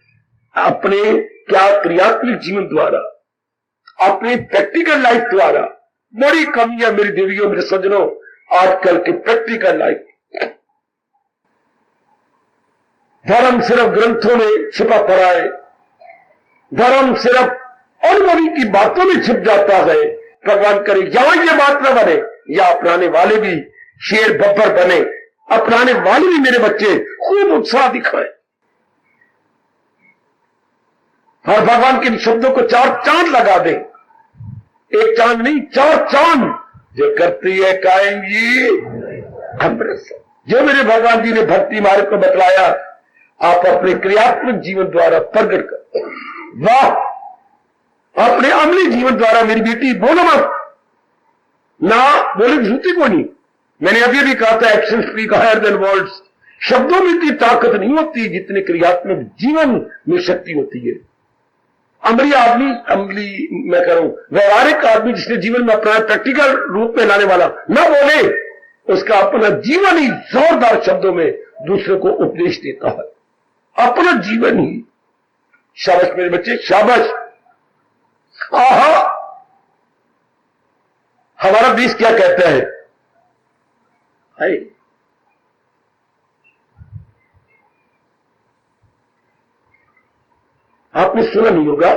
अपने क्या क्रियात्मक जीवन द्वारा, अपनी प्रैक्टिकल लाइफ द्वारा। बड़ी कमी है मेरी देवियों, मेरे सज्जनों, आजकल की प्रैक्टिकल लाइफ। धर्म सिर्फ ग्रंथों में छिपा पड़ा है, धर्म सिर्फ अनुभवी की बातों में छिप जाता है। भगवान करे यहां ये बात न बने, या अपनाने वाले भी शेर बब्बर बने, अपनाने वाले भी मेरे बच्चे खूब उत्साह दिखाए और भगवान के शब्दों को 4 चांद लगा दे। एक चांद नहीं, 4 चांद। जो करती है कायेंगी अमृत। जो मेरे भगवान जी ने भक्ति मार्ग को बतलाया, आप अपने क्रियात्मक जीवन द्वारा प्रकट कर। वाह, अपने अमली जीवन द्वारा मेरी बेटी बोलो मत ना, बोले झूठी को नहीं। मैंने अभी भी कहा था, action speak higher than words. शब्दों में इतनी ताकत नहीं होती जितने क्रियात्मक जीवन में शक्ति होती है। अमली आदमी, अमली मैं कह रहा हूं, व्यवहारिक आदमी जिसने जीवन में अपना प्रैक्टिकल रूप में लाने वाला ना बोले, उसका अपना जीवन ही जोरदार शब्दों में दूसरे को उपदेश देता है। अपना जीवन ही। शाबाश मेरे बच्चे, शाबाश। आहा, हमारा देश क्या कहता है? आपने सुना नहीं होगा,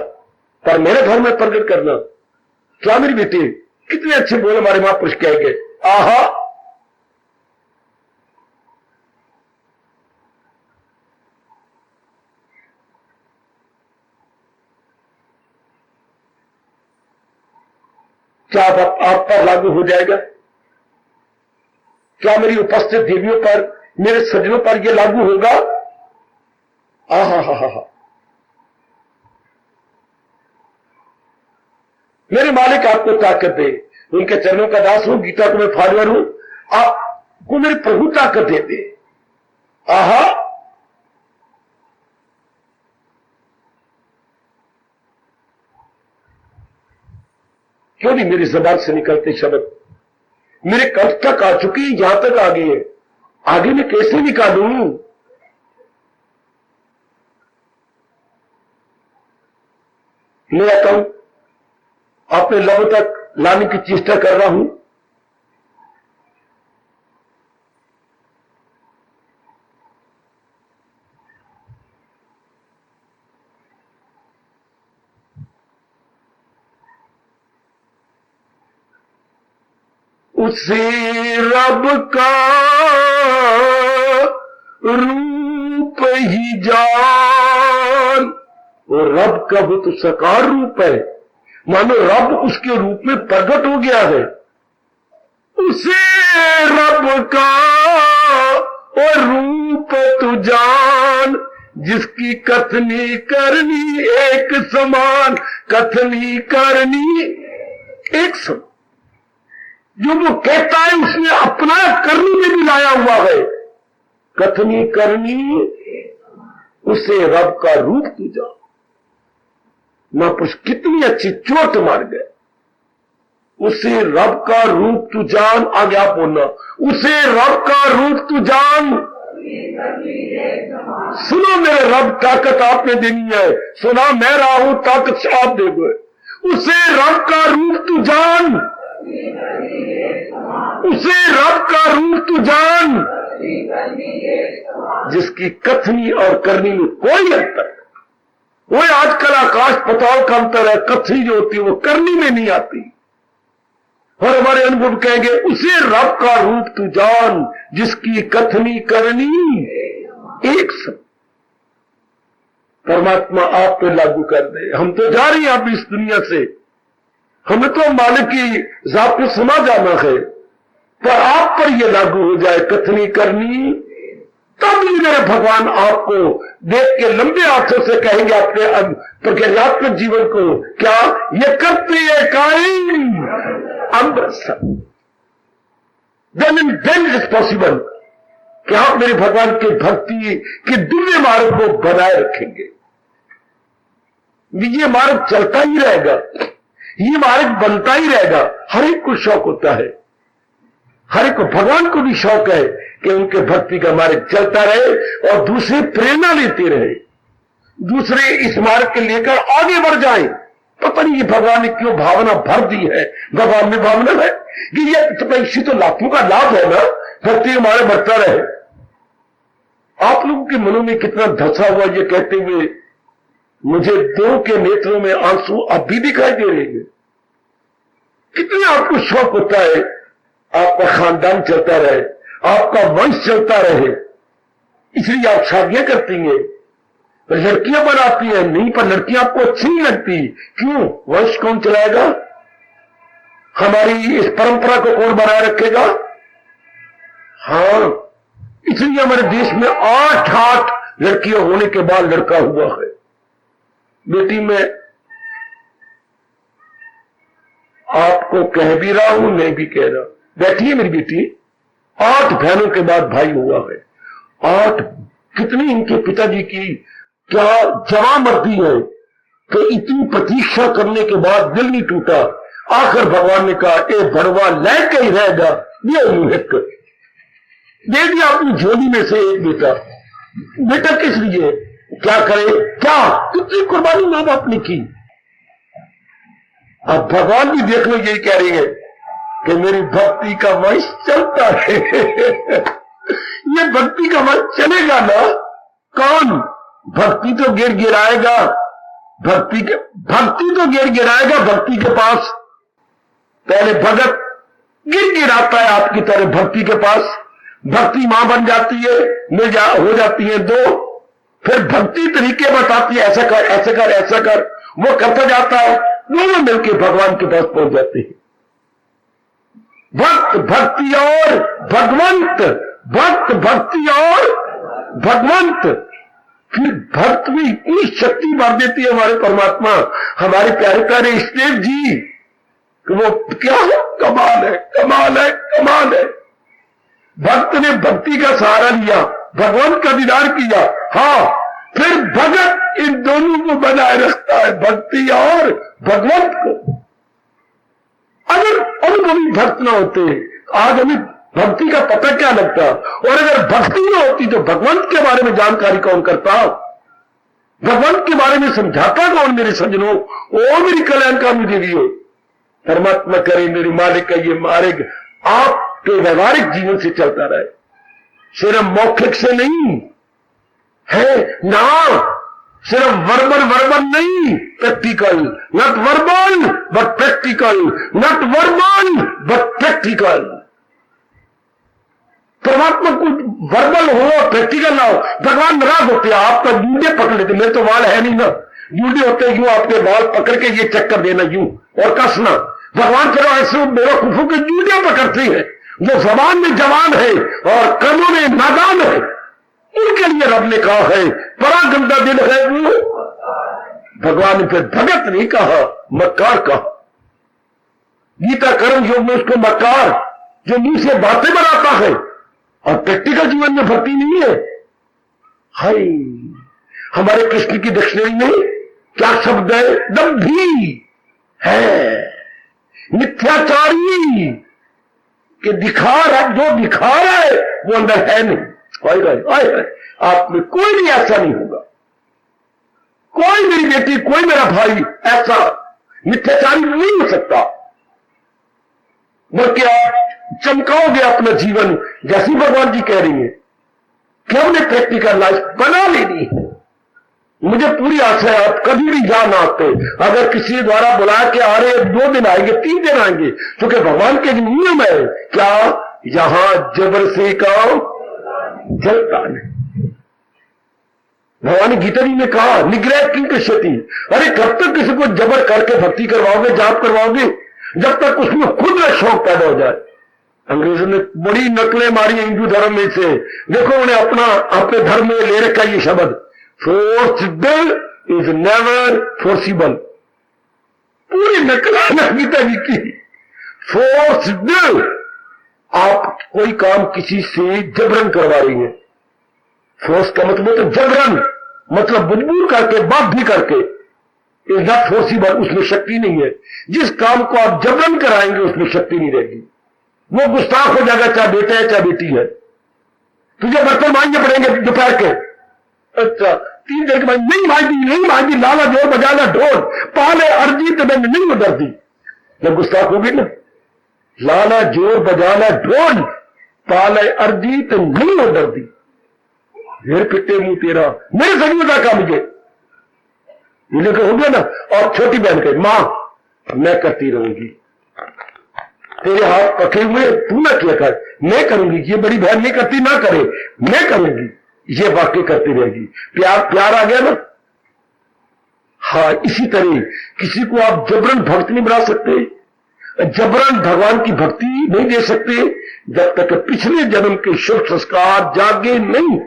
पर मेरे घर में प्रकट करना। क्या मेरी बेटी, कितने अच्छे बोले हमारे महापुरुष कह गए। आहा, क्या आप पर लागू हो जाएगा? क्या मेरी उपस्थित देवियों पर, मेरे सज्जनों पर यह लागू होगा? आहा हा हा हा। मेरे मालिक आपको ताकत दे, उनके चरणों का दास हूं, गीता को मैं फॉलोअर हूं, आपको मेरे प्रभु ताकत देते। आहा, क्यों नहीं मेरी जबान से निकलते शब्द? मेरे कंठ तक आ चुकी, यहां तक आ गई है, आगे मैं कैसे निकालूं? मैं आता हूं, अपने लबों तक लाने की चेष्टा कर रहा हूं। उसे रब का रूप ही जान। वो रब का वो तो साकार रूप है, मानो रब उसके रूप में प्रकट हो गया है। उसे रब का और रूप तू जान, जिसकी कथनी करनी एक समान, कथनी करनी एक समान। जो वो कहता है उसने अपना करनी में भी लाया हुआ है। कथनी करनी, उसे रब का रूप तू जान। महापुरुष कितनी अच्छी चोट मार गए। उसे रब का रूप तू जान, आगे आप बोलना, उसे रब का रूप तू जान। सुनो मेरे रब, ताकत आपने देनी है। सुना मैं रहा हूं, ताकत आप दोगे। उसे रब का रूप तू जान, उसे रब का रूप तू जान, जिसकी कथनी और करनी में कोई अंतर। वो आजकल आकाश पताल का अंतर है। कथनी जो होती है वो करनी में नहीं आती। और हमारे अनुभव कहेंगे, उसे रब का रूप तू जान, जिसकी कथनी करनी एक सब। परमात्मा आप पे लागू कर दे। हम तो जा रही हैं अब इस दुनिया से, हमें तो मालिक की जात में समा जाना है, पर आप पर यह लागू हो जाए कथनी करनी, तब ही मेरे भगवान आपको देख के लंबे हाथों से कहेंगे अपने प्रज्ञात्मक जीवन को, क्या ये करते है कायम अमृतसर। देन इज पॉसिबल कि आप मेरे भगवान के भक्ति के दिव्य मार्ग को बनाए रखेंगे। ये मार्ग चलता ही रहेगा, ये मार्ग बनता ही रहेगा। हर एक को शौक होता है, हर एक को, भगवान को भी शौक है कि उनके भक्ति का मार्ग चलता रहे और दूसरे प्रेरणा लेते रहे, दूसरे इस मार्ग के लेकर आगे बढ़ जाएं। पता नहीं ये भगवान ने क्यों भावना भर दी है, भगवान में भावना है कि ये तो इसी तो लाखों का लाभ है ना, भक्ति हमारे बढ़ता रहे। आप लोगों के मनों में कितना धसा हुआ ये कहते हुए, मुझे दो के नेत्रों में आंसू अब भी दिखाई दे रहे हैं। कितने आपको शौक होता है आपका खानदान चलता रहे, आपका वंश चलता रहे, इसलिए आप शादियां करती हैं, पर लड़कियां बनाती हैं नहीं, पर लड़कियां आपको अच्छी नहीं लगती। क्यों? वंश कौन चलाएगा? हमारी इस परंपरा को कौन बनाए रखेगा? हाँ, इसलिए हमारे देश में 8 लड़कियां होने के बाद लड़का हुआ है। बेटी, मैं आपको कह भी रहा हूं, नहीं भी कह रहा, बैठी है मेरी बेटी, 8 बहनों के बाद भाई हुआ है। 8, कितनी इनके पिताजी की क्या जवामर्दी है कि इतनी प्रतीक्षा करने के बाद दिल नहीं टूटा। आखिर भगवान ने कहा, ए भरवा लेके ही रहेगा, ये मुहिक दे दिया अपनी झोली में से एक बेटा। बेटा किस लिए? क्या करे, क्या कितनी कुर्बानी मां बाप ने की। अब भगवान भी देख लो यही कह रही है कि मेरी भक्ति का वंश चलता है। ये भक्ति का वंश चलेगा ना। कौन? भक्ति तो गिर गिराएगा, भक्ति तो गिर गिराएगा भक्ति के पास। पहले भगत गिर गिराता है आपकी तरह भक्ति के पास, भक्ति मां बन जाती है, हो जाती है 2, फिर भक्ति तरीके बताती है, ऐसा कर ऐसा कर ऐसा कर, वो करता जाता है, दोनों मिलकर भगवान के पास पहुंच जाते हैं। भक्त भक्ति और भगवंत, भक्त भक्ति और भगवंत। फिर भक्त में इतनी शक्ति भर देती है हमारे परमात्मा, हमारे प्यारे प्यारे इष्टदेव जी, कि वो क्या है, कमाल है, कमाल है, कमाल है। भक्त ने भक्ति का सहारा लिया, भगवान का दीदार किया, हाँ, फिर भगत इन दोनों को बनाए रखता है, भक्ति और भगवंत को। अगर कभी भक्त ना होते आज हमें भक्ति का पता क्या लगता, और अगर भक्ति ना होती तो भगवंत के बारे में जानकारी कौन करता, भगवंत के बारे में समझाता कौन मेरे सज्जनों। ओ मेरी कल्याणकामी देवियों, परमात्मा करे मेरे मालिक का ये मार्ग आपके व्यवहारिक जीवन से चलता रहे, सिर्फ मौखिक से नहीं है ना, सिर्फ वर्बल नहीं, practical, not verbal but practical, not verbal but practical. परमात्मा को वर्बल हो प्रैक्टिकल ना हो। भगवान नाराज होते हैं, आप तो जूडे पकड़ लेते, मेरे तो वाल है नहीं ना, जूडे होते यूं आपके बाल पकड़ के ये चक्कर देना यूं और कसना। भगवान करो ऐसे मेरा कुफू के जूडे पकड़ती है, जो जबान में जवान है और कर्मों में नादान है, उनके लिए रब ने कहा है बड़ा गंदा दिल है वो। भगवान ने फिर भगत नहीं कहा, मक्कार कहा। गीता कर्म योग में उसको मक्कार, जो मुंह से बातें बनाता है और प्रैक्टिकल जीवन में भक्ति नहीं है। हाय, हमारे कृष्ण की डिक्शनरी में क्या शब्द है? दंभी है, मिथ्याचारी, कि दिखा रहा, जो दिखा रहा है वो अंदर है नहीं। आप में कोई भी ऐसा नहीं होगा, कोई मेरी बेटी, कोई मेरा भाई ऐसा मिथ्याचारी नहीं हो सकता, बल्कि आप चमकाओगे अपना जीवन, जैसी भगवान जी कह रही है कि हमने प्रैक्टिकल लाइफ बना लेनी है। मुझे पूरी आशा है आप कभी भी जा ना आते, अगर किसी द्वारा बुला के आ रहे 2 दिन आएंगे, 3 दिन आएंगे, क्योंकि भगवान के जो नियम है, क्या यहां जबर से काम जलता नहीं। भगवान ने गीता जी में कहा निग्रह किंग कश्यति, अरे कब तक किसी को जबर करके भक्ति करवाओगे, जाप करवाओगे, जब तक उसमें खुद में शौक पैदा हो जाए। अंग्रेजों ने बड़ी नकलें मारी हिंदू धर्म में से, देखो उन्हें अपने धर्म में ले रखा ये शब्द, फोर्स्ड इज नेवर फोर्सिबल। पूरी नकल गीता जी की। फोर्स्ड, आप कोई काम किसी से जबरन करवा रही है। फोर्स का मतलब तो जबरन, मतलब मजबूर करके, बाध्य करके, इज नॉट फोर्सिबल, उसमें शक्ति नहीं है। जिस काम को आप जबरन कराएंगे उसमें शक्ति नहीं रहेगी, वो गुस्ताख हो जाएगा, चाहे बेटा है चाहे बेटी है। तुझे बर्तन मांझने पड़ेंगे दोपहर के, अच्छा 3 दिन के बाद नहीं मांझी, लाला जोर बजाना ढोल, पाले अर्जी तो मैंने नहीं उधरती, जब गुस्ताख होगी ना, लाला जोर बजाना ढोल, पाले अर्जी तो नहीं उधरती, फिर पिटे मुंह तेरा, मेरे सगी का काम मुझे हो गया ना। और छोटी बहन कहे मां मैं करती रहूंगी, तेरे हाथ पके हुए तू ना किया कर, मैं करूंगी, ये बड़ी बहन नहीं करती ना करे, मैं करूंगी, ये वाकई करती रहेगी। प्यार आ गया ना। हाँ, इसी तरह किसी को आप जबरन भक्त नहीं बना सकते, जबरन भगवान की भक्ति नहीं दे सकते, जब तक पिछले जन्म के शुभ संस्कार जागे नहीं।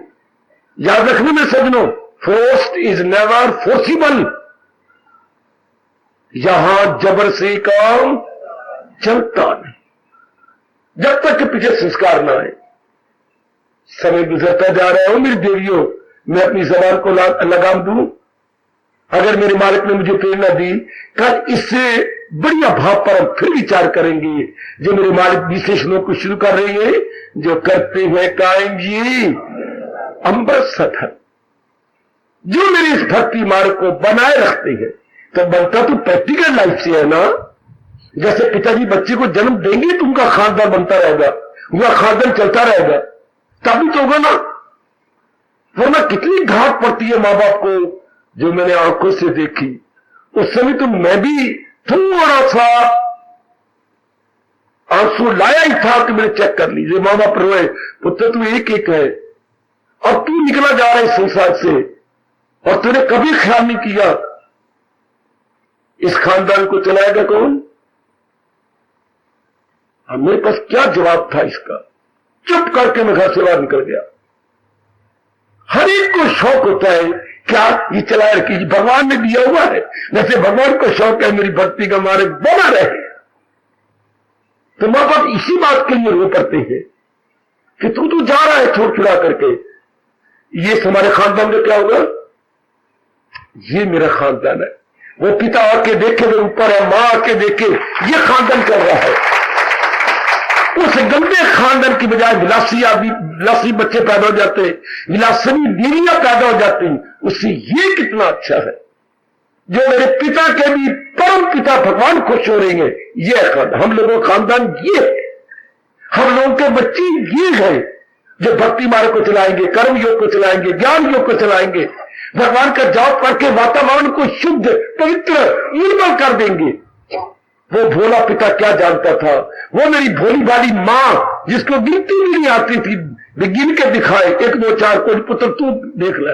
याद रखने में सजनों, फोर्स्ड इज नेवर फोर्सिबल। यहां जबर से काम चलता नहीं, जब तक कि पीछे संस्कार ना आए। समय गुजरता जा रहा हूं मेरी देवियों, मैं अपनी जबान को लगाम दूं। अगर मेरे मालिक ने मुझे प्रेरणा दी, कल इससे बढ़िया भाव पर हम फिर विचार करेंगे, जो मेरे मालिक विशेष लोग को शुरू कर रही है, जो करते हुए कायेंगी अमृत सथन, जो मेरी इस भक्ति मार्ग को बनाए रखते हैं। तो बनता तो प्रैक्टिकल लाइफ से है ना। जैसे पिताजी बच्चे को जन्म देंगे तो उनका खानदान बनता रहेगा, उनका खानदान चलता रहेगा, तभी तो होगा ना। वरना कितनी घाट पड़ती है मां बाप को, जो मैंने आंखों से देखी। उस समय तो मैं भी थोड़ा सा आंसू लाया ही था कि मैंने चेक कर लीजिए, मां बाप रोए, पुत्र तू एक एक है और तू निकला जा रहा है संसार से, और तूने कभी ख्याल नहीं किया इस खानदान को चलाएगा कौन। मेरे पास क्या जवाब था इसका, चुप करके मैं घर से बाहर निकल गया। हर एक को शौक होता है क्या ये चलाए रखी, भगवान ने दिया हुआ है, जैसे भगवान को शौक है मेरी भक्ति का मार्ग बना रहे। तो मां बाप इसी बात के लिए रो पड़ते हैं कि तू जा रहा है छोड़ छुड़ा करके, ये हमारे खानदान में क्या होगा, ये मेरा खानदान है। वो पिता आके देखे वो ऊपर है, मां आके देखे ये खानदान कर रहा है। उस गंदे खानदान की बजाय विलासी बच्चे पैदा हो जाते, विलासनी बीवियां पैदा हो जाती, उससे ये कितना अच्छा है। जो मेरे पिता के भी परम पिता भगवान खुश हो रहे हैं, ये खानदान, हम लोगों का खानदान ये है। हम लोगों के बच्चे ये है जो भक्ति मार्ग को चलाएंगे, कर्म योग को चलाएंगे, ज्ञान योग को चलाएंगे, भगवान का जाप करके वातावरण को शुद्ध पवित्र निर्मल कर देंगे। वो भोला पिता क्या जानता था, वो मेरी भोली भाली मां जिसको गिनती भी नहीं आती थी, गिन के दिखाए 1 2 4, कोई पुत्र तू देख ले,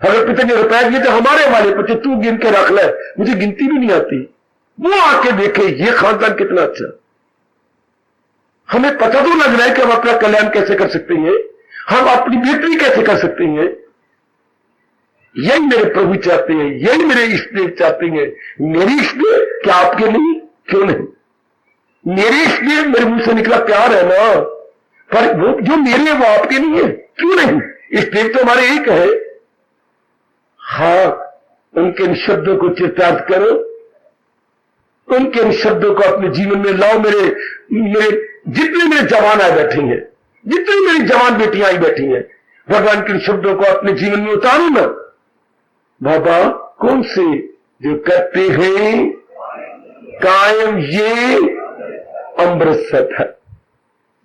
अगर पिता ने रुपए दिए तो हमारे वाले पुत्र तू गिन के रख ले, मुझे गिनती भी नहीं आती। वो आके देखे ये खानदान कितना अच्छा। हमें पता तो लग रहा है कि हम अपना कल्याण कैसे कर सकते हैं, हम अपनी बेहतरी कैसे कर सकते हैं। यही मेरे प्रभु चाहते हैं, यही मेरे इष्टदेव चाहते हैं। मेरी इष्टदेव क्या आपके नहीं, क्यों नहीं? मेरे इष्टदेव मेरे मुंह से निकला प्यार है ना, पर वो जो मेरे है वो आपके नहीं है, क्यों नहीं? इष्टदेव तो हमारे एक है। हाँ, उनके इन शब्दों को चित्तार्थ करो, उनके इन शब्दों को अपने जीवन में लाओ। मेरे जितने मेरे जवान आए बैठे हैं, जितनी मेरी जवान बेटियां आई बैठी हैं, भगवान के इन शब्दों को अपने जीवन में उतारो ना। बाबा कौन से, जो करते हैं कायम ये अमृत सत है,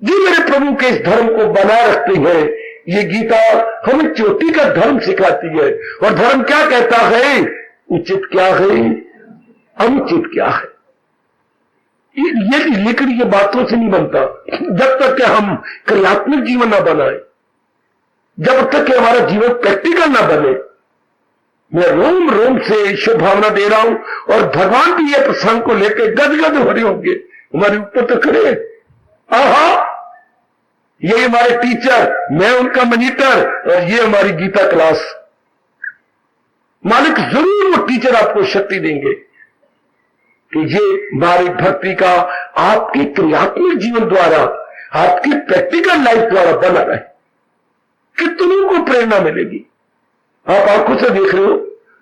जो मेरे प्रभु के इस धर्म को बनाए रखते हैं। ये गीता हमें चोटी का धर्म सिखाती है, और धर्म क्या कहता है, उचित क्या है, अनुचित क्या है। ये लेकिन ये बातों से नहीं बनता जब तक कि हम क्रियात्मक जीवन ना बनाए, जब तक कि हमारा जीवन प्रैक्टिकल ना बने, मैं रोम रोम से शुभभावना दे रहा हूं, और भगवान भी ये प्रसंग को लेकर गदगद हो रहे होंगे। हमारे ऊपर तो खड़े, आहा, ये हमारे टीचर, मैं उनका मॉनिटर, और ये हमारी गीता क्लास। मालिक जरूर वो टीचर आपको शक्ति देंगे कि ये हमारी भक्ति का आपके क्रियात्मक जीवन द्वारा, आपकी प्रैक्टिकल लाइफ द्वारा बना रहे। कितनों को प्रेरणा मिलेगी। आप आंखों से देख रहे हो,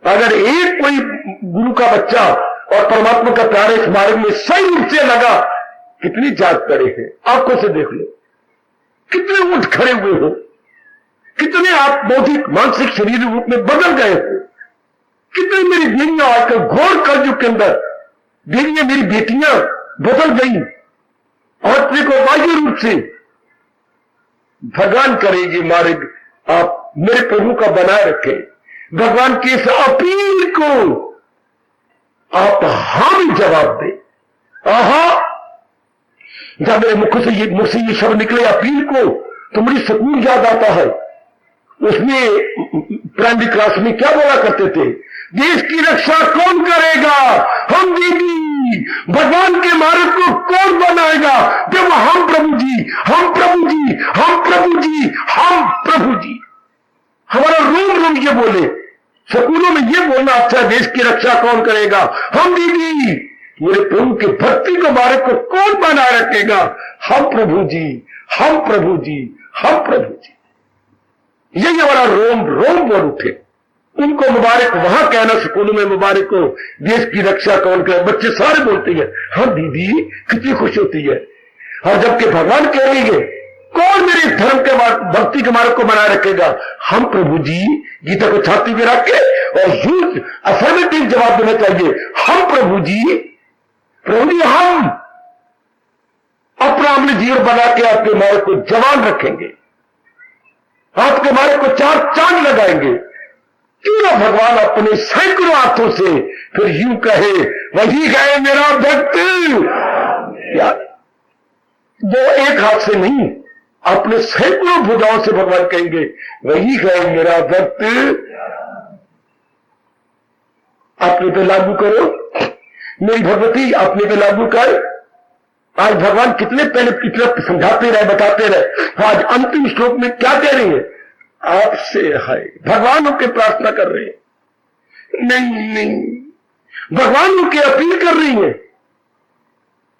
अगर एक कोई गुरु का बच्चा और परमात्मा का प्यार इस मार्ग में सही रूप से लगा, कितनी जाग पड़े हैं। आंखों से देख लो, कितने उठ खड़े हुए हो, कितने आप बौद्धिक मानसिक शरीर रूप में बदल गए हो। कितनी मेरी बेटियां आजकल घोर कलयुग के अंदर, बेटियां मेरी बेटियां बदल गई, आत्मिक और बाह्य रूप से। भगवान करे ये मार्ग आप मेरे प्रभु का बनाए रखें। भगवान की इस अपील को आप हाँ भी जवाब दें। आहा, जब मेरे मुख से ये शब्द निकले अपील को, तो मुझे सुकून याद आता है। उसमें प्राइमरी क्लास में क्या बोला करते थे, देश की रक्षा कौन करेगा, हम दीदी। भगवान के मार्ग को कौन बनाएगा, जब हम प्रभु जी, हम प्रभु जी, हम प्रभु जी, हम प्रभु जी। हमारा रोम रोम ये बोले, स्कूलों में ये बोलना अच्छा, देश की रक्षा कौन करेगा, हम दीदी। मेरे प्रभु के भक्ति के मार्ग को कौन बनाए रखेगा, हम प्रभु जी, हम प्रभु जी, हम प्रभु जी। यही हमारा रोम रोम बोल उठे। उनको मुबारक वहां कहना स्कूलों में मुबारक को, देश की रक्षा कौन करे। बच्चे सारे बोलते हैं हाँ दीदी, कितनी खुश होती है। और जबकि भगवान कह रही है, कौन मेरे धर्म के भक्ति के मार्ग को बनाए रखेगा, हम प्रभु जी। गीता को छाती में रख के और यूज अफर्मेटिव जवाब देना चाहिए, हम प्रभु जी। प्रभु जी, हम अपना अमली जीवन बना के आपके मार्ग को जवान रखेंगे, आपके मार्ग को चार चांद लगाएंगे। क्यों ना भगवान अपने सैकड़ों हाथों से फिर यूं कहे, वही गए मेरा भक्त। यार, दो एक हाथ से नहीं, अपने सैकड़ों भुजाओं से भगवान कहेंगे, वही गए मेरा भक्त। अपने पे लागू करो, मेरी भगवती अपने पे लागू कर। आज भगवान कितने पहले कितना समझाते रहे, बताते रहे। आज अंतिम श्लोक में क्या कह रही है, आपसे है। भगवान होके प्रार्थना कर रहे हैं, नहीं, भगवान होके अपील कर रही है।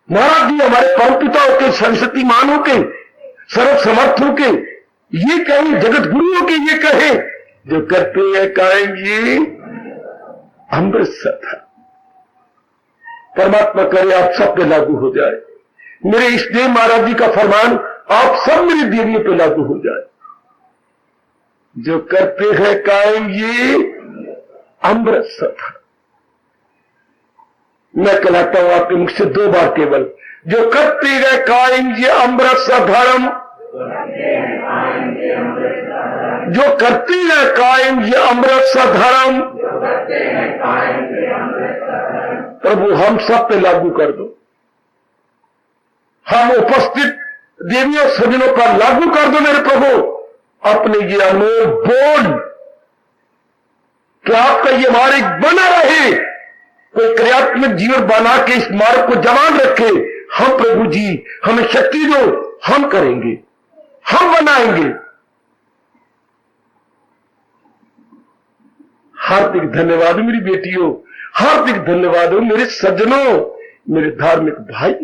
महाराज जी हमारे परम पिता होके, सरस्वती मान होके, सर्व समर्थ होके ये कहे, जगत गुरु होके ये कहे, जो करते हैं कहेंगे अमृत सथा। परमात्मा करे आप सब पे लागू हो जाए। मेरे इष्टदेव महाराज जी का फरमान आप सब मेरी देवियों पे लागू हो जाए। जो करते हैं कायम ये अमृत सथा। मैं कहलाता हूं आपके मुख से 2 बार केवल, जो करते हैं कायम ये अमृत सधर्म, जो करते हैं कायम ये अमृत सधर्म। प्रभु हम सब पे लागू कर दो, हम उपस्थित देवियों सज्जनों पर लागू कर दो मेरे प्रभु अपने ये अनमोल बोल, कि आपका ये मार्ग बना रहे, कोई क्रियात्मक जीवन बना के इस मार्ग को जवान रखे। हम प्रभु जी हमें शक्ति दो, हम करेंगे, हम बनाएंगे। हार्दिक धन्यवाद मेरी बेटियों, हार्दिक धन्यवाद हो मेरे सज्जनों, मेरे धार्मिक भाई।